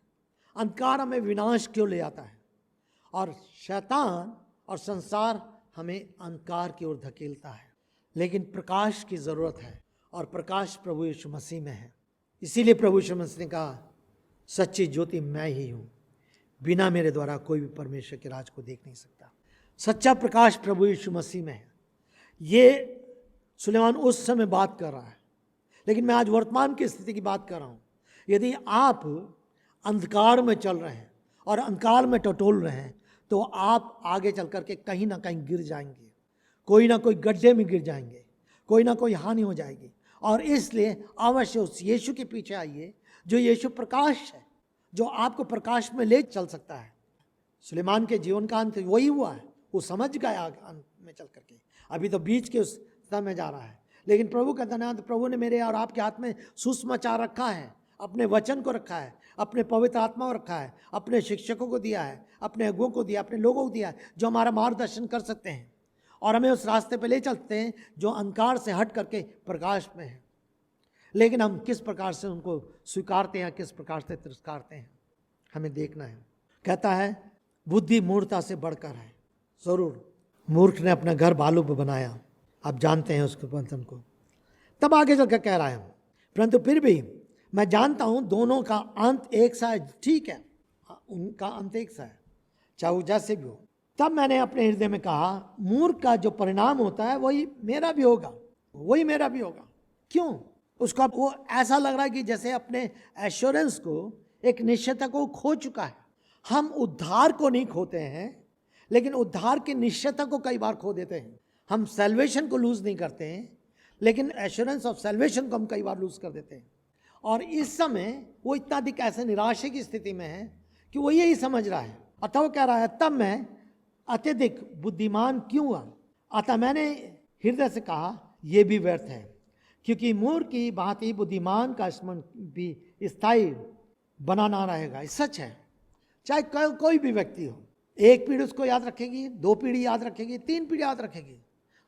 अंधकार हमें विनाश क्यों ले आता है, और शैतान और संसार हमें अंधकार की ओर धकेलता है। लेकिन प्रकाश की ज़रूरत है, और प्रकाश प्रभु यीशु मसीह में है। इसीलिए प्रभु यीशु मसीह ने कहा, सच्ची ज्योति मैं ही हूँ, बिना मेरे द्वारा कोई भी परमेश्वर के राज को देख नहीं सकता। सच्चा प्रकाश प्रभु यीशु मसीह में है। ये सुलेमान उस समय बात कर रहा है, लेकिन मैं आज वर्तमान की स्थिति की बात कर रहा हूँ। यदि आप अंधकार में चल रहे हैं और अंधकार में टटोल रहे हैं, तो आप आगे चल करके कहीं ना कहीं गिर जाएंगे, कोई ना कोई गड्ढे में गिर जाएंगे, कोई ना कोई हानि हो जाएगी। और इसलिए अवश्य उस यीशु के पीछे आइए, जो यीशु प्रकाश है, जो आपको प्रकाश में ले चल सकता है। सुलेमान के जीवन का अंत वही हुआ है, वो समझ गया अंत में चल करके, अभी तो बीच के उस स्तर में जा रहा है। लेकिन प्रभु का धन्यवाद, प्रभु ने मेरे और आपके हाथ में सुसमाचार रखा है, अपने वचन को रखा है, अपने पवित्र आत्मा को रखा है, अपने शिक्षकों को दिया है, अपने अगुओं को दिया, अपने लोगों को दिया है, जो हमारा मार्गदर्शन कर सकते हैं और हमें उस रास्ते पे ले चलते हैं जो अंधकार से हट करके प्रकाश में है। लेकिन हम किस प्रकार से उनको स्वीकारते हैं, किस प्रकार से तिरस्कारते हैं, हमें देखना है। कहता है बुद्धि मूर्खता से बढ़कर है। जरूर मूर्ख ने अपना घर बालू पर बनाया, आप जानते हैं उसके बंधन को। तब आगे चलकर कह रहा है, परंतु फिर भी मैं जानता हूं दोनों का अंत एक सा है। ठीक है, उनका अंत एक सा है, चाहे वो जैसे भी हो। तब मैंने अपने हृदय में कहा, मूर्ख का जो परिणाम होता है वही मेरा भी होगा, वही मेरा भी होगा। क्यों? उसका वो ऐसा लग रहा है कि जैसे अपने एश्योरेंस को, एक निश्चयता को खो चुका है। हम उद्धार को नहीं खोते हैं, लेकिन उद्धार की निश्चयता को कई बार खो देते हैं। हम सैल्वेशन को लूज नहीं करते हैं, लेकिन एश्योरेंस ऑफ सैल्वेशन को हम कई बार लूज कर देते हैं। और इस समय वो इतना अधिक ऐसे निराशा की स्थिति में है कि वो यही समझ रहा है। अतः वो कह रहा है, तब मैं अत्यधिक बुद्धिमान क्यों हुआ, अतः मैंने हृदय से कहा यह भी व्यर्थ है, क्योंकि मूर्ख की भांति बुद्धिमान का स्मरण भी स्थायी बना ना रहेगा। सच है, चाहे कोई भी व्यक्ति हो, एक पीढ़ी उसको याद रखेगी, 2 पीढ़ी याद रखेगी, 3 पीढ़ी याद रखेगी।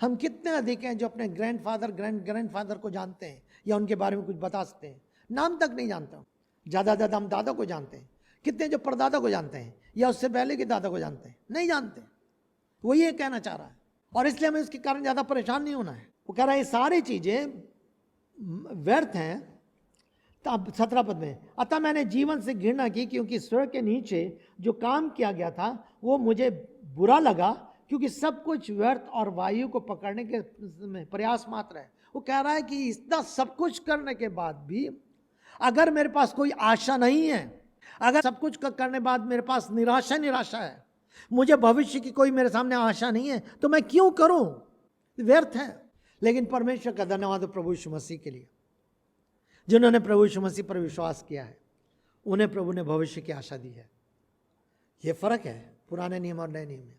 हम कितने अधिक हैं जो अपने ग्रैंडफादर को जानते हैं या उनके बारे में कुछ बता सकते हैं, नाम तक नहीं जानते हो। ज़्यादा हम दादा को जानते हैं, कितने जो परदादा को जानते हैं या उससे पहले के दादा को जानते हैं, नहीं जानते। वो ये कहना चाह रहा है, और इसलिए हमें इसके कारण ज़्यादा परेशान नहीं होना है। वो कह रहा है ये सारी चीज़ें व्यर्थ हैं, तब 17 पद में, अतः मैंने जीवन से घृणा की, क्योंकि स्वर्ग के नीचे जो काम किया गया था वो मुझे बुरा लगा, क्योंकि सब कुछ व्यर्थ और वायु को पकड़ने के प्रयास मात्र है। वो कह रहा है कि इतना सब कुछ करने के बाद भी अगर मेरे पास कोई आशा नहीं है, अगर सब कुछ करने बाद मेरे पास निराशा है, मुझे भविष्य की कोई मेरे सामने आशा नहीं है, तो मैं क्यों करूं? व्यर्थ है। लेकिन परमेश्वर का धन्यवाद प्रभु यीशु मसीह के लिए, जिन्होंने प्रभु यीशु मसीह पर विश्वास किया है, उन्हें प्रभु ने भविष्य की आशा दी है। ये फर्क है पुराने नियम और नए नियम में।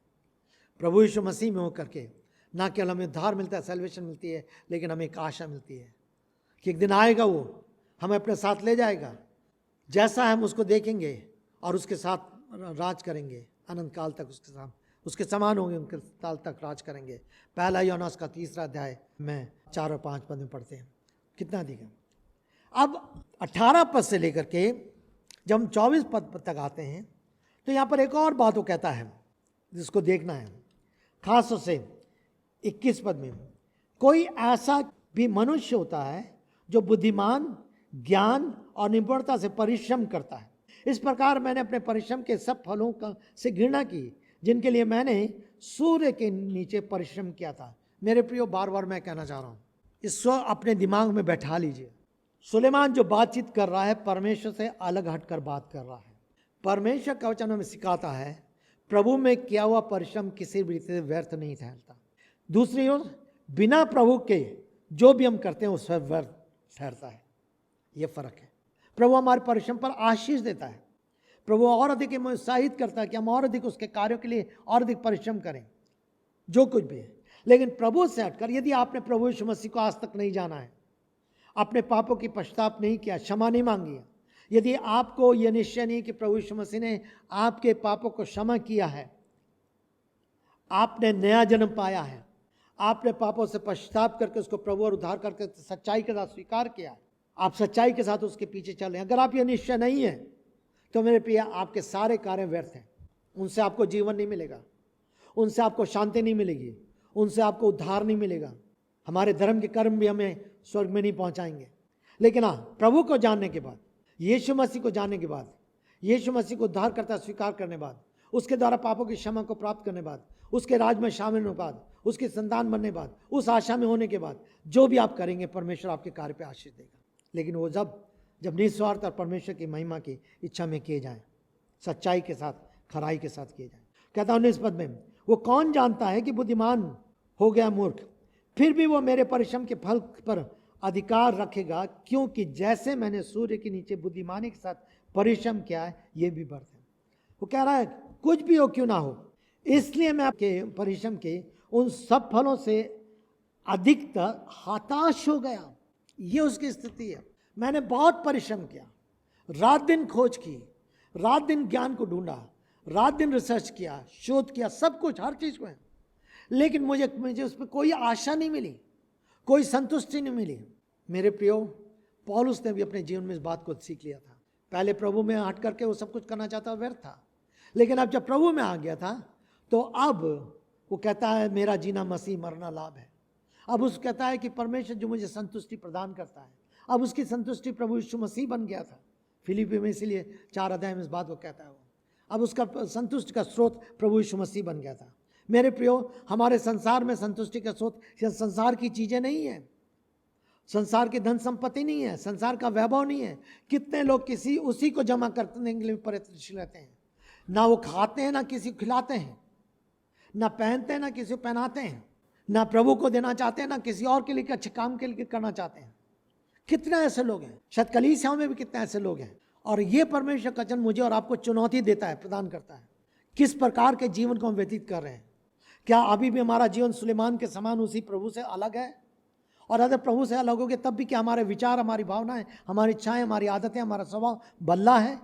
प्रभु यीशु मसीह में होकर के ना केवल हमें उद्धार मिलता है, सैल्वेशन मिलती है, लेकिन हमें एक आशा मिलती है कि एक दिन आएगा, वो हमें अपने साथ ले जाएगा, जैसा हम उसको देखेंगे और उसके साथ राज करेंगे अनंत काल तक, उसके समान होंगे, उनके काल तक राज करेंगे। पहला यूहन्ना का 3 अध्याय में 4 और 5 पद में पढ़ते हैं। कितना दिखा। अब 18 पद से लेकर के जब हम 24 पद तक आते हैं तो यहाँ पर एक और बात वो कहता है जिसको देखना है, खास तौर से 21 पद में, कोई ऐसा भी मनुष्य होता है जो बुद्धिमान, ज्ञान और निपुणता से परिश्रम करता है। इस प्रकार मैंने अपने परिश्रम के सब फलों का से घृणा की, जिनके लिए मैंने सूर्य के नीचे परिश्रम किया था। मेरे प्रियो, बार बार मैं कहना चाह रहा हूँ, इसको अपने दिमाग में बैठा लीजिए। सुलेमान जो बातचीत कर रहा है, परमेश्वर से अलग हटकर बात कर रहा है। परमेश्वर का वचन हमें सिखाता है प्रभु में किया हुआ परिश्रम किसी भी रीति से व्यर्थ नहीं ठहरता। दूसरी ओर बिना प्रभु के जो भी हम करते हैं उससे व्यर्थ ठहरता है। ये फर्क है। प्रभु हमारे परिश्रम पर आशीष देता है, प्रभु और अधिक हमें उत्साहित करता है कि हम और अधिक उसके कार्यों के लिए और अधिक परिश्रम करें, जो कुछ भी है। लेकिन प्रभु से हटकर यदि आपने प्रभु यीशु मसीह को आज तक नहीं जाना है, अपने पापों की पश्चाताप नहीं किया, क्षमा नहीं मांगी है, यदि आपको यह निश्चय नहीं कि प्रभु यीशु मसीह ने आपके पापों को क्षमा किया है, आपने नया जन्म पाया है, आपने पापों से पश्चाताप करके उसको प्रभु और उद्धार करके सच्चाई के साथ स्वीकार किया, आप सच्चाई के साथ उसके पीछे चल रहे हैं, अगर आप ये निश्चय नहीं है तो मेरे प्रिय, आपके सारे कार्य व्यर्थ हैं। उनसे आपको जीवन नहीं मिलेगा, उनसे आपको शांति नहीं मिलेगी, उनसे आपको उद्धार नहीं मिलेगा। हमारे धर्म के कर्म भी हमें स्वर्ग में नहीं पहुंचाएंगे। लेकिन हाँ, प्रभु को जानने के बाद, यीशु मसीह को जानने के बाद, यीशु मसीह को उद्धार करता स्वीकार करने बाद, उसके द्वारा पापों की क्षमा को प्राप्त करने बाद, उसके राज में शामिल होने के बाद, उसकी संतान बनने के बाद, उस आशा में होने के बाद, जो भी आप करेंगे परमेश्वर आपके कार्य पे आशीष देगा। लेकिन वो जब निस्वार्थ और परमेश्वर की महिमा की इच्छा में किए जाएं, सच्चाई के साथ, खराई के साथ किए जाएं। कहता हूँ 19 पद में, वो कौन जानता है कि बुद्धिमान हो गया मूर्ख, फिर भी वो मेरे परिश्रम के फल पर अधिकार रखेगा, क्योंकि जैसे मैंने सूर्य के नीचे बुद्धिमानी के साथ परिश्रम किया है, ये भी व्यर्थ है। वो कह रहा है कुछ भी हो क्यों ना हो, इसलिए मैं आपके परिश्रम के उन सब फलों से अधिकतर हताश हो गया। ये उसकी स्थिति है। मैंने बहुत परिश्रम किया, रात दिन खोज की, रात दिन ज्ञान को ढूंढा, रात दिन रिसर्च किया, शोध किया, सब कुछ, हर चीज़ को है, लेकिन मुझे उस पर कोई आशा नहीं मिली, कोई संतुष्टि नहीं मिली। मेरे प्रियो, पौलुस ने भी अपने जीवन में इस बात को सीख लिया था। पहले प्रभु में हट करके वो सब कुछ करना चाहता, व्यर्थ था, लेकिन अब जब प्रभु में आ गया था तो अब वो कहता है मेरा जीना मसीह, मरना लाभ है। अब उस कहता है कि परमेश्वर जो मुझे संतुष्टि प्रदान करता है, अब उसकी संतुष्टि प्रभु यीशु मसीह बन गया था। फिलिपी में इसीलिए 4 अध्याय में इस बात को कहता है वो, अब उसका संतुष्टि का स्रोत प्रभु यीशु मसीह बन गया था। मेरे प्रियो, हमारे संसार में संतुष्टि का स्रोत संसार की चीज़ें नहीं है, संसार की धन संपत्ति नहीं है, संसार का वैभव नहीं है। कितने लोग उसी को जमा करने के लिए प्रयत्नशील रहते हैं। ना वो खाते हैं, ना किसी को खिलाते हैं, ना पहनते हैं, ना किसी को पहनाते हैं, ना प्रभु को देना चाहते हैं, ना किसी और के लिए अच्छे काम के लिए करना चाहते हैं। कितने ऐसे लोग हैं, शायद कलीसियाओं में भी कितने ऐसे लोग हैं। और ये परमेश्वर का वचन मुझे और आपको चुनौती देता है, प्रदान करता है, किस प्रकार के जीवन को हम व्यतीत कर रहे हैं। क्या अभी भी हमारा जीवन सुलेमान के समान उसी प्रभु से अलग है? और अगर प्रभु से अलग हो गए तब भी क्या हमारे विचार, हमारी भावनाएं, हमारी इच्छाएं, हमारी आदतें, हमारा स्वभाव बदला है,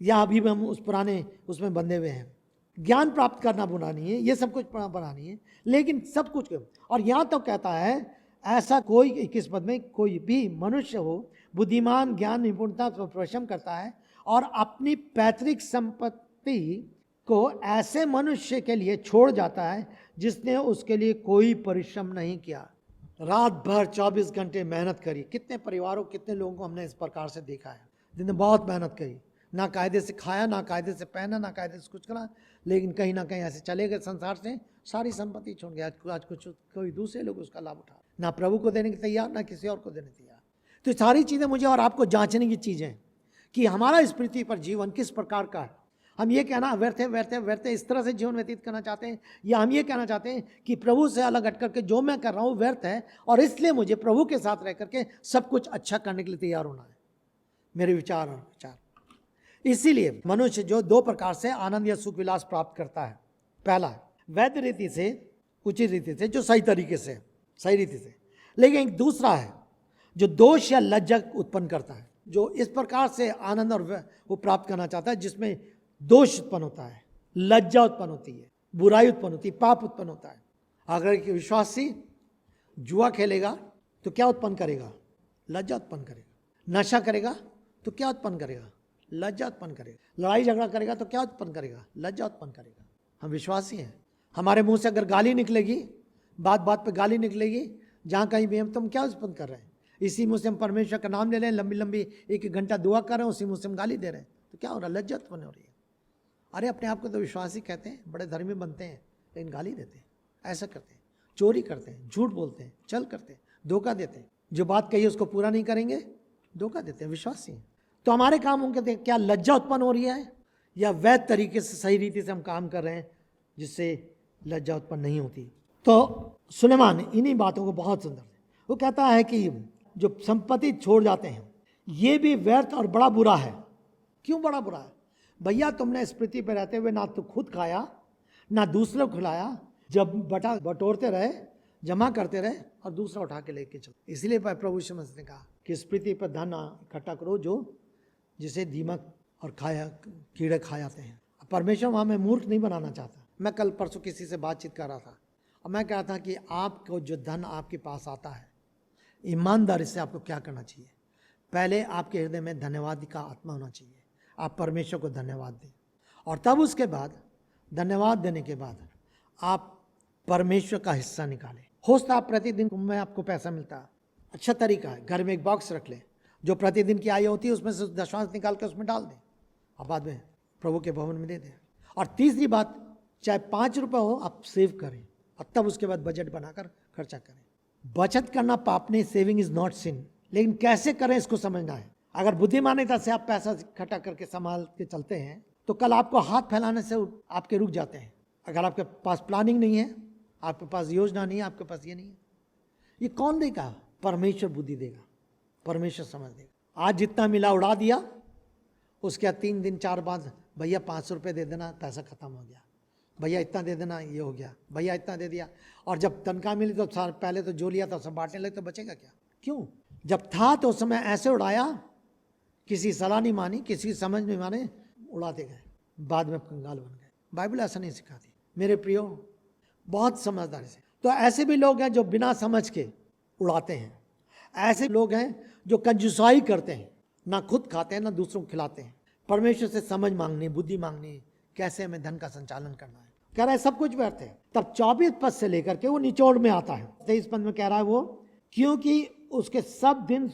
या अभी भी हम उस पुराने उसमें बंधे हुए हैं? ज्ञान प्राप्त करना बुरा नहीं है, ये सब कुछ बुरा नहीं है, लेकिन सब कुछ। और यहाँ तो कहता है ऐसा कोई 21 पद में, कोई भी मनुष्य हो बुद्धिमान, ज्ञान, निपुणता का परिश्रम करता है और अपनी पैतृक संपत्ति को ऐसे मनुष्य के लिए छोड़ जाता है जिसने उसके लिए कोई परिश्रम नहीं किया। रात भर 24 घंटे मेहनत करी। कितने परिवारों, कितने लोगों को हमने इस प्रकार से देखा है, जिन्होंने बहुत मेहनत करी, ना कायदे से खाया, ना कायदे से पहना, ना कायदे से कुछ करा, लेकिन कहीं ना कहीं ऐसे चले गए संसार से, सारी संपत्ति छोड़ गया। आज कुछ कोई दूसरे लोग उसका लाभ उठा, ना प्रभु को देने के तैयार, ना किसी और को देने तैयार। तो सारी चीज़ें मुझे और आपको जांचने की चीज़ें हैं कि हमारा इस पृथ्वी पर जीवन किस प्रकार का है। हम ये कहना व्यर्थ इस तरह से जीवन व्यतीत करना चाहते हैं, या हम ये कहना चाहते हैं कि प्रभु से अलग हट करके जो मैं कर रहा हूँ व्यर्थ है, और इसलिए मुझे प्रभु के साथ रह करके सब कुछ अच्छा करने के लिए तैयार होना है। मेरे विचार और विचार। इसीलिए मनुष्य जो दो प्रकार से आनंद या सुख विलास प्राप्त करता है, पहला है वैध रीति से, उचित रीति से, जो सही तरीके से, सही रीति से, लेकिन एक दूसरा है जो दोष या लज्जा उत्पन्न करता है, जो इस प्रकार से आनंद और वो प्राप्त करना चाहता है जिसमें दोष उत्पन्न होता है, लज्जा उत्पन्न होती है, बुराई उत्पन्न होती है, पाप उत्पन्न होता है। अगर एक विश्वासी जुआ खेलेगा तो क्या उत्पन्न करेगा? लज्जा उत्पन्न करेगा। नशा करेगा तो क्या उत्पन्न करेगा? लज्जा उत्पन्न करेगा। लड़ाई झगड़ा करेगा तो क्या उत्पन्न करेगा? लज्जा उत्पन्न करेगा। हम विश्वासी हैं। हमारे मुंह से अगर गाली निकलेगी, बात बात पे गाली निकलेगी, जहाँ कहीं भी हम, तो हम क्या उत्पन्न कर रहे हैं? इसी मुंह से हम परमेश्वर का नाम ले रहे हैं, लंबी लंबी एक घंटा दुआ कर रहे हैं, उसी मुंह से हम गाली दे रहे हैं, तो क्या हो रहा है? लज्जा उत्पन्न हो रही है। अरे अपने आप को तो विश्वासी कहते हैं, बड़े धर्मी बनते हैं, लेकिन गाली देते हैं, ऐसा करते हैं, चोरी करते हैं, झूठ बोलते हैं, छल करते हैं, धोखा देते हैं, जो बात कही उसको पूरा नहीं करेंगे, धोखा देते हैं, विश्वासी हैं। तो हमारे काम उनके क्या लज्जा उत्पन्न हो रही है, या वैध तरीके से सही रीति से हम काम कर रहे हैं जिससे लज्जा उत्पन्न नहीं होती? तो सुलेमान इन्हीं बातों को बहुत सुंदर है। वो कहता है कि जो संपत्ति छोड़ जाते हैं ये भी व्यर्थ और बड़ा बुरा है। क्यों बड़ा बुरा है? भैया तुमने इस पृथ्वी पर रहते हुए ना तो खुद खाया, ना दूसरों को खिलाया, जब बटोरते रहे, जमा करते रहे और दूसरा उठा के लेके चलो। इसलिए प्रभु यीशु मसीह ने कहा कि इस पृथ्वी पर धन इकट्ठा करो जो जिसे दीमक और कीड़े खा जाते हैं। परमेश्वर वहाँ में मूर्ख नहीं बनाना चाहता। मैं कल परसों किसी से बातचीत कर रहा था और मैं कह रहा था कि आपको जो धन आपके पास आता है, ईमानदारी से आपको क्या करना चाहिए? पहले आपके हृदय में धन्यवाद का आत्मा होना चाहिए। आप परमेश्वर को धन्यवाद दें, और तब उसके बाद धन्यवाद देने के बाद आप परमेश्वर का हिस्सा निकालें। हो सकता है प्रतिदिन में आपको पैसा मिलता है, अच्छा तरीका है, घर में एक बॉक्स रख लें, जो प्रतिदिन की आय होती है उसमें से दशमांश निकाल कर उसमें डाल दें और बाद में प्रभु के भवन में दे दें। और तीसरी बात, चाहे 5 रुपये हो, आप सेव करें और तब उसके बाद बजट बनाकर खर्चा करें। बचत करना पाप नहीं, सेविंग इज नॉट सिन, लेकिन कैसे करें इसको समझना है। अगर बुद्धिमानिता से आप पैसा इकट्ठा करके संभाल के चलते हैं तो कल आपको हाथ फैलाने से आपके रुक जाते हैं। अगर आपके पास प्लानिंग नहीं है, आपके पास योजना नहीं है, आपके पास ये नहीं है, ये कौन देगा? परमेश्वर बुद्धि देगा, परमेश्वर समझ देगा। आज जितना मिला उड़ा दिया, उसके 3 दिन 4 बाद भैया 500 रुपये दे देना, पैसा खत्म हो गया, भैया इतना दे देना, ये हो गया, भैया इतना दे दिया। और जब तनख्वाह मिली तो पहले तो जो लिया था सब बांटने लगे, तो बचेगा क्या? क्यों? जब था तो उस समय ऐसे उड़ाया, किसी सलाह नहीं मानी, किसी समझ नहीं माने, उड़ाते गए, बाद में कंगाल बन गए। बाइबल ऐसा नहीं सिखाती मेरे प्रियो, बहुत समझदारी से। तो ऐसे भी लोग हैं जो बिना समझ के उड़ाते हैं, ऐसे लोग हैं जो कंजूसाई करते हैं, ना खुद खाते हैं ना दूसरों को खिलाते हैं। परमेश्वर से समझ मांगनी, बुद्धि मांगनी, कैसे हमें धन का संचालन करना है। कह रहा है सब कुछ व्यर्थ है। तब 24 पद से लेकर के वो निचोड़ में आता है। 23 पद में कह रहा है वो, क्योंकि उसके सब दिन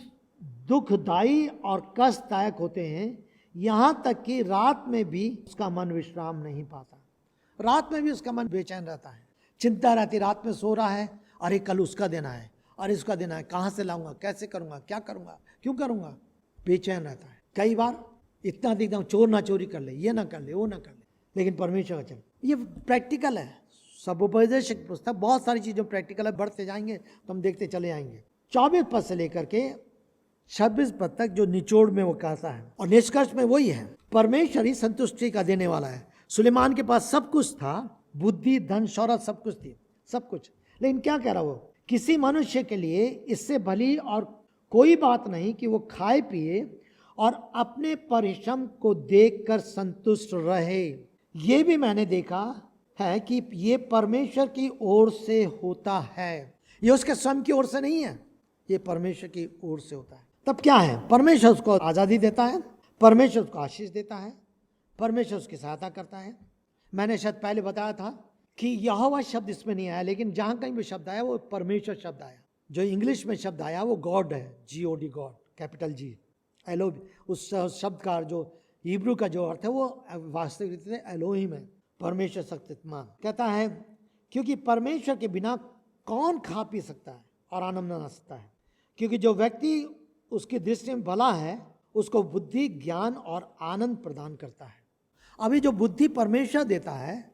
दुखदायी और कष्टदायक होते हैं, यहाँ तक कि रात में भी उसका मन विश्राम नहीं पाता। रात में भी उसका मन बेचैन रहता है, चिंता रहती, रात में सो रहा है, अरे कल उसका देना है, अरे उसका देना है, कहाँ से लाऊंगा, कैसे करूंगा, क्या करूंगा, क्यों करूंगा, बेचैन रहता है। कई बार इतना एकदम चोर ना चोरी कर ले, ये ना कर ले, वो ना कर ले, लेकिन परमेश्वर वचन ये प्रैक्टिकल है। समुपदेशक पुस्तक बहुत सारी चीज़ों प्रैक्टिकल है, बढ़ते जाएंगे तो हम देखते चले आएंगे। 24 पद से लेकर के 26 पद तक जो निचोड़ में वो कहता है, और निष्कर्ष में वही है, परमेश्वर ही संतुष्टि का देने वाला है। सुलेमान के पास सब कुछ था, बुद्धि, धन, शौहरत, सब कुछ थी, सब कुछ, लेकिन क्या कह रहा वो, किसी मनुष्य के लिए इससे भली और कोई बात नहीं कि वो खाए पिए और अपने परिश्रम को देखकर संतुष्ट रहे। ये भी मैंने देखा है कि ये परमेश्वर की ओर से होता है, ये उसके स्वयं की ओर से नहीं है, ये परमेश्वर की ओर से होता है। तब क्या है? परमेश्वर उसको आज़ादी देता है, परमेश्वर उसको आशीष देता है, परमेश्वर उसकी सहायता करता है। मैंने शायद पहले बताया था कि यहोवा शब्द इसमें नहीं आया, लेकिन जहाँ कहीं भी शब्द आया वो परमेश्वर शब्द आया। जो इंग्लिश में शब्द आया वो गॉड है, GOD, गॉड, कैपिटल G, एलो, उस शब्द का जो हिब्रू का जो अर्थ है वो वास्तविक रीति से एलोहिम है, परमेश्वर शक्तिमान। कहता है क्योंकि परमेश्वर के बिना कौन खा पी सकता है और आनंद ना सकता है, क्योंकि जो व्यक्ति उसकी दृष्टि में भला है उसको बुद्धि, ज्ञान और आनंद प्रदान करता है। अभी जो बुद्धि परमेश्वर देता है,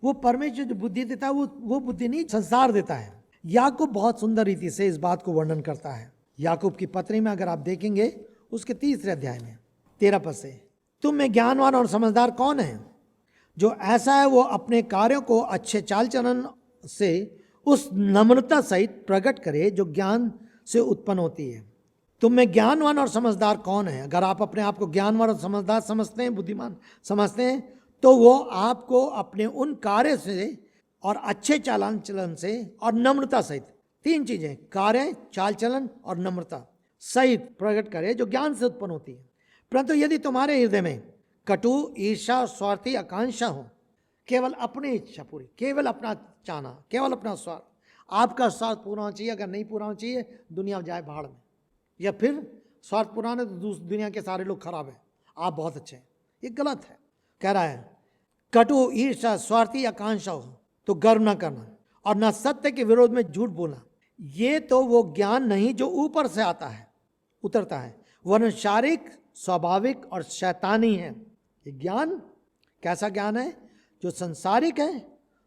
वो परमेश्वर जो बुद्धि देता है वो बुद्धि नहीं, संसार देता है। याकूब बहुत सुंदर रीति से इस बात को वर्णन करता है। याकूब की पत्री में अगर आप देखेंगे उसके 3 अध्याय में 13 पद से, तुम में ज्ञानवान और समझदार कौन है? जो ऐसा है वो अपने कार्यों को अच्छे चाल चलन से उस नम्रता सहित प्रकट करे जो ज्ञान से उत्पन्न होती है। तुम में ज्ञानवान और समझदार कौन है? अगर आप अपने आप को ज्ञानवान और समझदार समझते हैं, बुद्धिमान समझते हैं, तो वो आपको अपने उन कार्य से और अच्छे चालन चलन से और नम्रता सहित, 3 चीजें, कार्य, चाल चलन और नम्रता सहित प्रकट करे जो ज्ञान से उत्पन्न होती है। परंतु यदि तुम्हारे हृदय में कटु, ईर्ष्या, स्वार्थी आकांक्षा हो, केवल अपनी इच्छा पूरी, केवल अपना चाहना, केवल अपना स्वार्थ, आपका स्वार्थ पूरा होना चाहिए, अगर नहीं पूरा होना चाहिए दुनिया जाए भाड़ में, या फिर स्वार्थ पूरा है तो दुनिया के सारे लोग खराब हैं, आप बहुत अच्छे हैं, ये गलत है। कह रहा है कटु, ईर्ष्या, स्वार्थी आकांक्षा हो तो गर्व न करना और न सत्य के विरोध में झूठ बोलना, ये तो वो ज्ञान नहीं जो ऊपर से आता है, उतरता है, वरन शारीरिक, स्वाभाविक और शैतानी है। ये ज्ञान कैसा ज्ञान है? जो संसारिक है,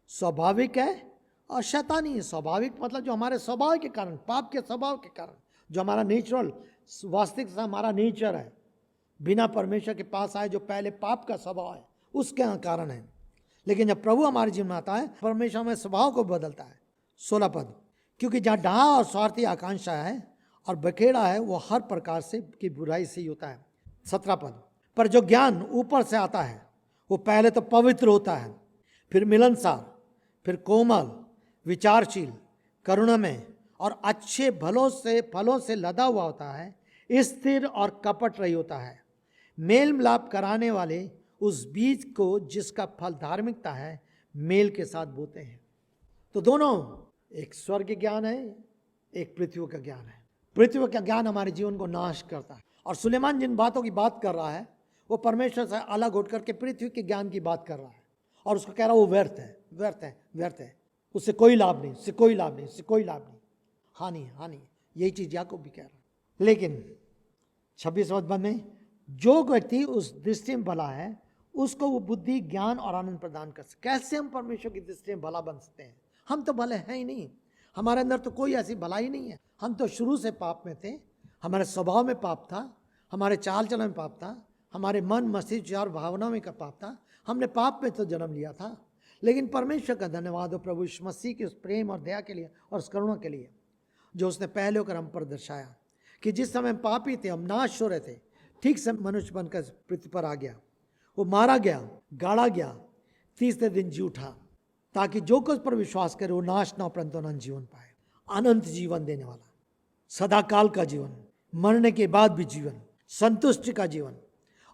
स्वाभाविक है और शैतानी है। स्वाभाविक मतलब जो हमारे स्वभाव के कारण, पाप के स्वभाव के कारण, जो हमारा नेचुरल, वास्तविक हमारा नेचर है, बिना परमेश्वर के पास आए जो पहले पाप का स्वभाव है उसके कारण है। लेकिन जब प्रभु हमारे जीवन में आता है, परमेश्वर हमें स्वभाव को बदलता है। 16 पद, क्योंकि जहाँ डाह और स्वार्थी आकांक्षा है और बखेड़ा है वो हर प्रकार से की बुराई से ही होता है। 17 पद, पर जो ज्ञान ऊपर से आता है वो पहले तो पवित्र होता है, फिर मिलनसार, फिर कोमल, विचारशील, करुणामय और अच्छे फलों से लदा हुआ होता है, स्थिर और कपट रही होता है, मेल मिलाप कराने वाले उस बीज को जिसका फल धार्मिकता है मेल के साथ बोते हैं। तो दोनों, एक स्वर्ग ज्ञान है, एक पृथ्वी का ज्ञान है। पृथ्वी का ज्ञान हमारे जीवन को नाश करता है, और सुलेमान जिन बातों की बात कर रहा है वो परमेश्वर से अलग उठ करके पृथ्वी के ज्ञान की बात कर रहा है, और उसको कह रहा है वो व्यर्थ है, व्यर्थ है, व्यर्थ है, उससे कोई लाभ नहीं, उससे कोई लाभ नहीं, उससे कोई लाभ नहीं, हानि है, हानि है। यही चीज याकूब भी कह रहा है। लेकिन 26 पद में, जो व्यक्ति उस दृष्टि में भला है उसको वो बुद्धि, ज्ञान और आनंद प्रदान कर सकते। कैसे हम परमेश्वर की दृष्टि में भला बन सकते हैं? हम तो भले हैं ही नहीं, हमारे अंदर तो कोई ऐसी भलाई नहीं है। हम तो शुरू से पाप में थे, हमारे स्वभाव में पाप था, हमारे चाल चलन में पाप था, हमारे मन, मस्तिष्क और भावनाओं में का पाप था, हमने पाप में तो जन्म लिया था। लेकिन परमेश्वर का धन्यवाद हो प्रभु यीशु मसीह के उस प्रेम और दया के लिए और उस करुणा के लिए जो उसने पहले होकर हम पर दर्शाया, कि जिस समय हम पापी थे, हम नाश हो रहे थे, ठीक से मनुष्य बनकर पृथ्वी पर आ गया, वो मारा गया, गाड़ा गया, 30वें दिन जी उठा, ताकि जो कुछ पर विश्वास करे वो नाश ना परंतु अनंत जीवन पाए। अनंत जीवन देने वाला, सदाकाल का जीवन, मरने के बाद भी जीवन, संतुष्टि का जीवन।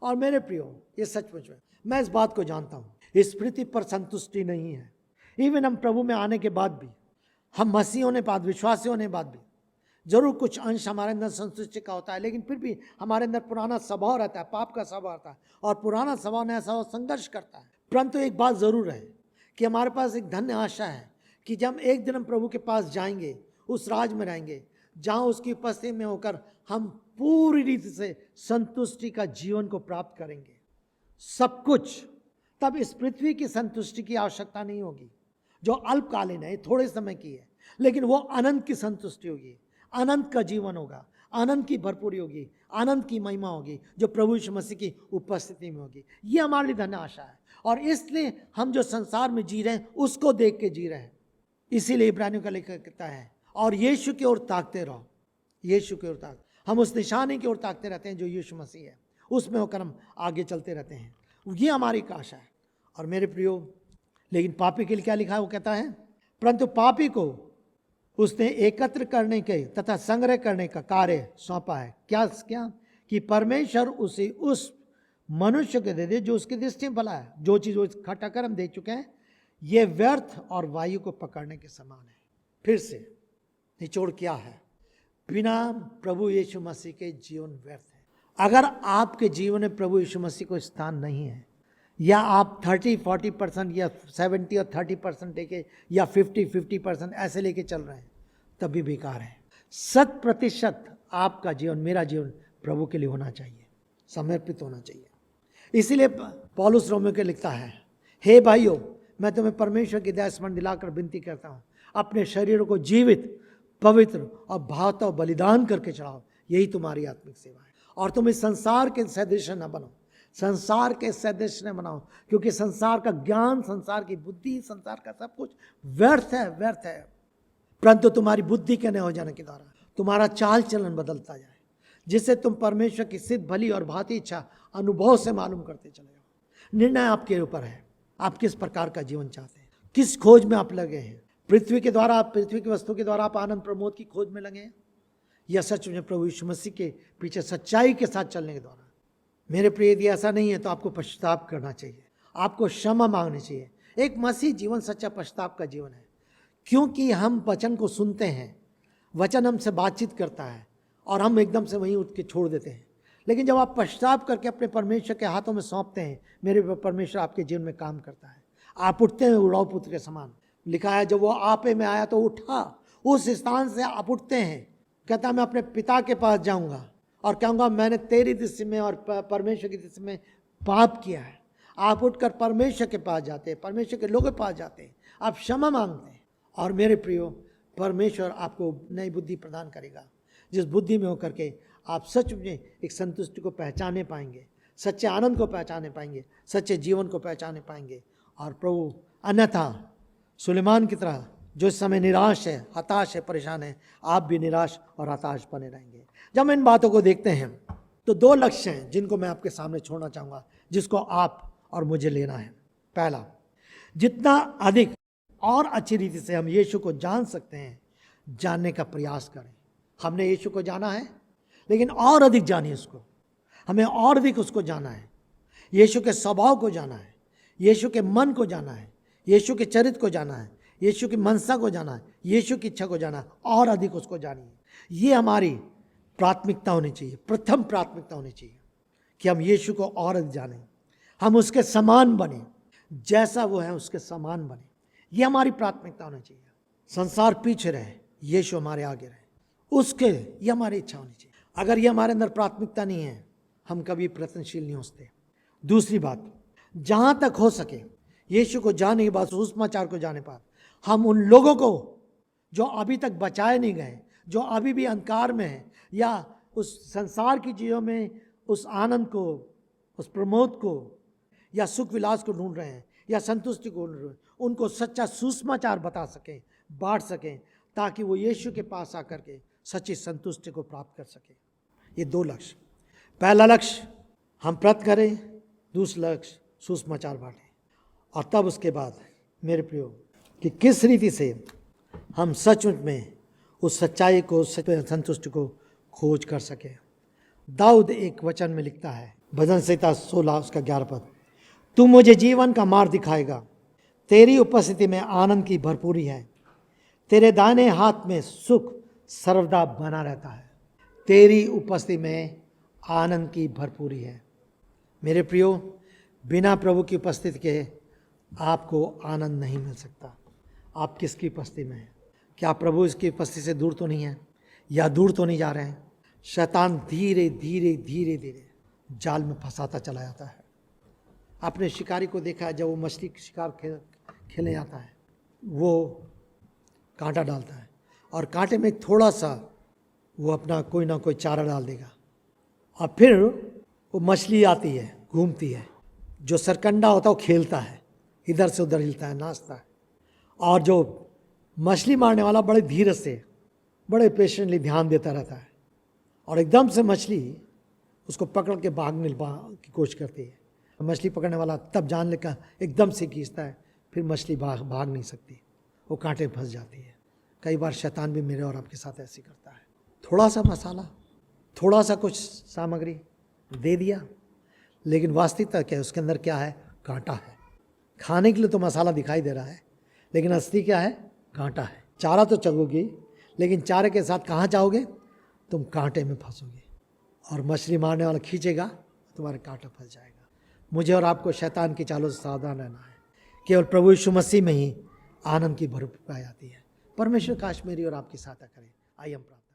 और मेरे प्रियो, ये सचमुच में मैं इस बात को जानता हूँ, इस पृथ्वी पर संतुष्टि नहीं है। इवन हम प्रभु में आने के बाद भी, हम मसीह होने बाद, विश्वासी होने बाद भी जरूर कुछ अंश हमारे अंदर संतुष्टि का होता है, लेकिन फिर भी हमारे अंदर पुराना स्वभाव रहता है, पाप का स्वभाव रहता है, और पुराना स्वभाव नया स्वभाव संघर्ष करता है। परंतु एक बात जरूर है कि हमारे पास एक धन्य आशा है कि जब एक दिन हम प्रभु के पास जाएंगे, उस राज में रहेंगे जहाँ उसकी उपस्थिति में होकर हम पूरी रीति से संतुष्टि का जीवन को प्राप्त करेंगे, सब कुछ। तब इस पृथ्वी की संतुष्टि की आवश्यकता नहीं होगी जो अल्पकालीन है, थोड़े समय की है, लेकिन वो अनंत की संतुष्टि होगी, अनंत का जीवन होगा, आनंद की भरपूरी होगी, आनंद की महिमा होगी जो प्रभु यीशु मसीह की उपस्थिति में होगी। ये हमारे लिए धन्य आशा है, और इसलिए हम जो संसार में जी रहे हैं उसको देख के जी रहे हैं। इसीलिए इब्रानियों का लेखक कहता है, और यीशु की ओर ताकते रहो, यीशु की ओर ताक, हम उस निशानी की ओर ताकते रहते हैं जो यीशु मसीह है, उसमें होकर हम आगे चलते रहते हैं। ये हमारी आशा है। और मेरे प्रियो, लेकिन पापी के लिए क्या लिखा है? वो कहता है, परंतु पापी को उसने एकत्र करने के तथा संग्रह करने का कार्य सौंपा है। क्या कि परमेश्वर उसे उस मनुष्य को दे दे जो उसकी दृष्टि में भला है। जो चीज़ वो इकट्ठा कर हम देख चुके हैं, ये व्यर्थ और वायु को पकड़ने के समान है। फिर से निचोड़ क्या है? बिना प्रभु यीशु मसीह के जीवन व्यर्थ है। अगर आपके जीवन में प्रभु यीशु मसीह को स्थान नहीं है, या आप 30-40% या 70 और 30% लेके या 50-50% ऐसे लेके चल रहे हैं, तब भी बेकार है। 100% आपका जीवन, मेरा जीवन प्रभु के लिए होना चाहिए, समर्पित होना चाहिए। इसीलिए पौलुस रोमियो के लिखता है, हे भाइयों, मैं तुम्हें परमेश्वर की दया स्मरण दिलाकर विनती करता हूँ, अपने शरीरों को जीवित, पवित्र और भावता बलिदान करके चढ़ाओ, यही तुम्हारी आत्मिक सेवा है। और तुम इस संसार के सदृश न बनो, संसार के सदृश न बनाओ, क्योंकि संसार का ज्ञान, संसार की बुद्धि, संसार का सब कुछ व्यर्थ है, व्यर्थ है। परंतु तुम्हारी बुद्धि के नए हो जाने के द्वारा तुम्हारा चाल चलन बदलता जाए, जिससे तुम परमेश्वर की सिद्ध, भली और भांति इच्छा अनुभव से मालूम करते चले जाओ। निर्णय आपके ऊपर है, आप किस प्रकार का जीवन चाहते हैं, किस खोज में आप लगे हैं। पृथ्वी के द्वारा, पृथ्वी की वस्तु के द्वारा आप आनंद प्रमोद की खोज में लगे हैं, या सच में प्रभु यीशु मसीह के पीछे सच्चाई के साथ चलने के द्वारा। मेरे प्रिय, यदि ऐसा नहीं है तो आपको पश्चाताप करना चाहिए, आपको क्षमा मांगनी चाहिए। एक मसीह जीवन सच्चा पश्चाताप का जीवन है, क्योंकि हम वचन को सुनते हैं, वचन हमसे बातचीत करता है और हम एकदम से वहीं उठ के छोड़ देते हैं। लेकिन जब आप पश्चाताप करके अपने परमेश्वर के हाथों में सौंपते हैं, मेरे परमेश्वर आपके जीवन में काम करता है। आप उठते हैं उड़ाऊ पुत्र के समान। लिखा है, जब वो आपे में आया तो उठा, उस स्थान से आप उठते हैं, कहता मैं अपने पिता के पास जाऊंगा और कहूँगा मैंने तेरी दृष्टि में और परमेश्वर की दृष्टि में पाप किया है। आप उठकर परमेश्वर के पास जाते हैं, परमेश्वर के लोगों के पास जाते हैं, आप क्षमा मांगते हैं, और मेरे प्रियो, परमेश्वर आपको नई बुद्धि प्रदान करेगा, जिस बुद्धि में होकर के आप सच में एक संतुष्टि को पहचाने पाएंगे, सच्चे आनंद को पहचाने पाएंगे, सच्चे जीवन को पहचाने पाएंगे। और प्रभु, अन्यथा सुलेमान की तरह जो इस समय निराश है, हताश है, परेशान है, आप भी निराश और हताश बने रहेंगे। जब हम इन बातों को देखते हैं तो दो लक्ष्य हैं जिनको मैं आपके सामने छोड़ना चाहूँगा, जिसको आप और मुझे लेना है। पहला, जितना अधिक और अच्छी रीति से हम यीशु को जान सकते हैं, जानने का प्रयास करें। हमने यीशु को जाना है, लेकिन और अधिक जानिए उसको। हमें और अधिक उसको जाना है, यीशु के स्वभाव को जाना है, यीशु के मन को जाना है, यीशु के चरित्र को जाना है, यीशु की मनसा को जाना है, यीशु की इच्छा को जाना है, और अधिक उसको जानिए। ये हमारी प्राथमिकता होनी चाहिए, प्रथम प्राथमिकता होनी चाहिए कि हम यीशु को और अधिक जानें, हम उसके समान बने, जैसा वो है उसके समान बने। ये हमारी प्राथमिकता होनी चाहिए। संसार पीछे रहे, यीशु हमारे आगे रहे, उसके ये हमारी इच्छा होनी चाहिए। अगर ये हमारे अंदर प्राथमिकता नहीं है, हम कभी प्रयत्नशील नहीं होते। दूसरी बात, जहाँ तक हो सके यीशु को जाने के बाद, सुसमाचार को जाने बाद, हम उन लोगों को जो अभी तक बचाए नहीं गए, जो अभी भी अंधकार में हैं, या उस संसार की चीज़ों में उस आनंद को, उस प्रमोद को या सुख विलास को ढूंढ रहे हैं, या संतुष्टि को ढूंढ रहे हैं, उनको सच्चा सुसमाचार बता सकें, बांट सकें, ताकि वो यीशु के पास आकर के सच्ची संतुष्टि को प्राप्त कर सकें। ये दो लक्ष्य, पहला लक्ष्य हम प्रयत्न करें, दूसरा लक्ष्य सुसमाचार बांटें। और तब उसके बाद मेरे प्रियो, कि किस रीति से हम सचमुच में उस सच्चाई को, संतुष्टि को खोज कर सके। दाऊद एक वचन में लिखता है, भजन संहिता 16 उसका 11 पद, तू मुझे जीवन का मार्ग दिखाएगा, तेरी उपस्थिति में आनंद की भरपूरी है, तेरे दाहिने हाथ में सुख सर्वदा बना रहता है। तेरी उपस्थिति में आनंद की भरपूरी है। मेरे प्रियो, बिना प्रभु की उपस्थिति के आपको आनंद नहीं मिल सकता। आप किसकी उपस्थिति में हैं? क्या प्रभु इसकी उपस्थिति से दूर तो नहीं है, या दूर तो नहीं जा रहे हैं? शैतान धीरे धीरे धीरे धीरे जाल में फंसाता चला जाता है। आपने शिकारी को देखा है, जब वो मछली की शिकार खेलने जाता है, वो कांटा डालता है और कांटे में थोड़ा सा वो अपना कोई ना कोई चारा डाल देगा, और फिर वो मछली आती है, घूमती है, जो सरकंडा होता है वो खेलता है, इधर से उधर हिलता है, नाचता है, और जो मछली मारने वाला बड़े धीरे से, बड़े पेशेंटली ध्यान देता रहता है, और एकदम से मछली उसको पकड़ के भागने की कोशिश करती है। मछली पकड़ने वाला तब जान लेकर एकदम से खींचता है, फिर मछली भाग नहीं सकती, वो कांटे फंस जाती है। कई बार शैतान भी मेरे और आपके साथ ऐसे करता है। थोड़ा सा मसाला, थोड़ा सा कुछ सामग्री दे दिया, लेकिन वास्तविकता क्या है, उसके अंदर क्या है? कांटा है। खाने के लिए तो मसाला दिखाई दे रहा है, लेकिन असली क्या है? कांटा है। चारा तो चगोगी, लेकिन चारे के साथ कहाँ जाओगे? तुम कांटे में फंसोगे, और मछली मारने वाला खींचेगा, तुम्हारे कांटा फंस जाएगा। मुझे और आपको शैतान की चालों से सावधान रहना है। केवल प्रभु यीशु मसीह में ही आनंद की भरपूरी आती है। परमेश्वर काश मेरी और आपकी सहायता करें। आइए हम प्रार्थना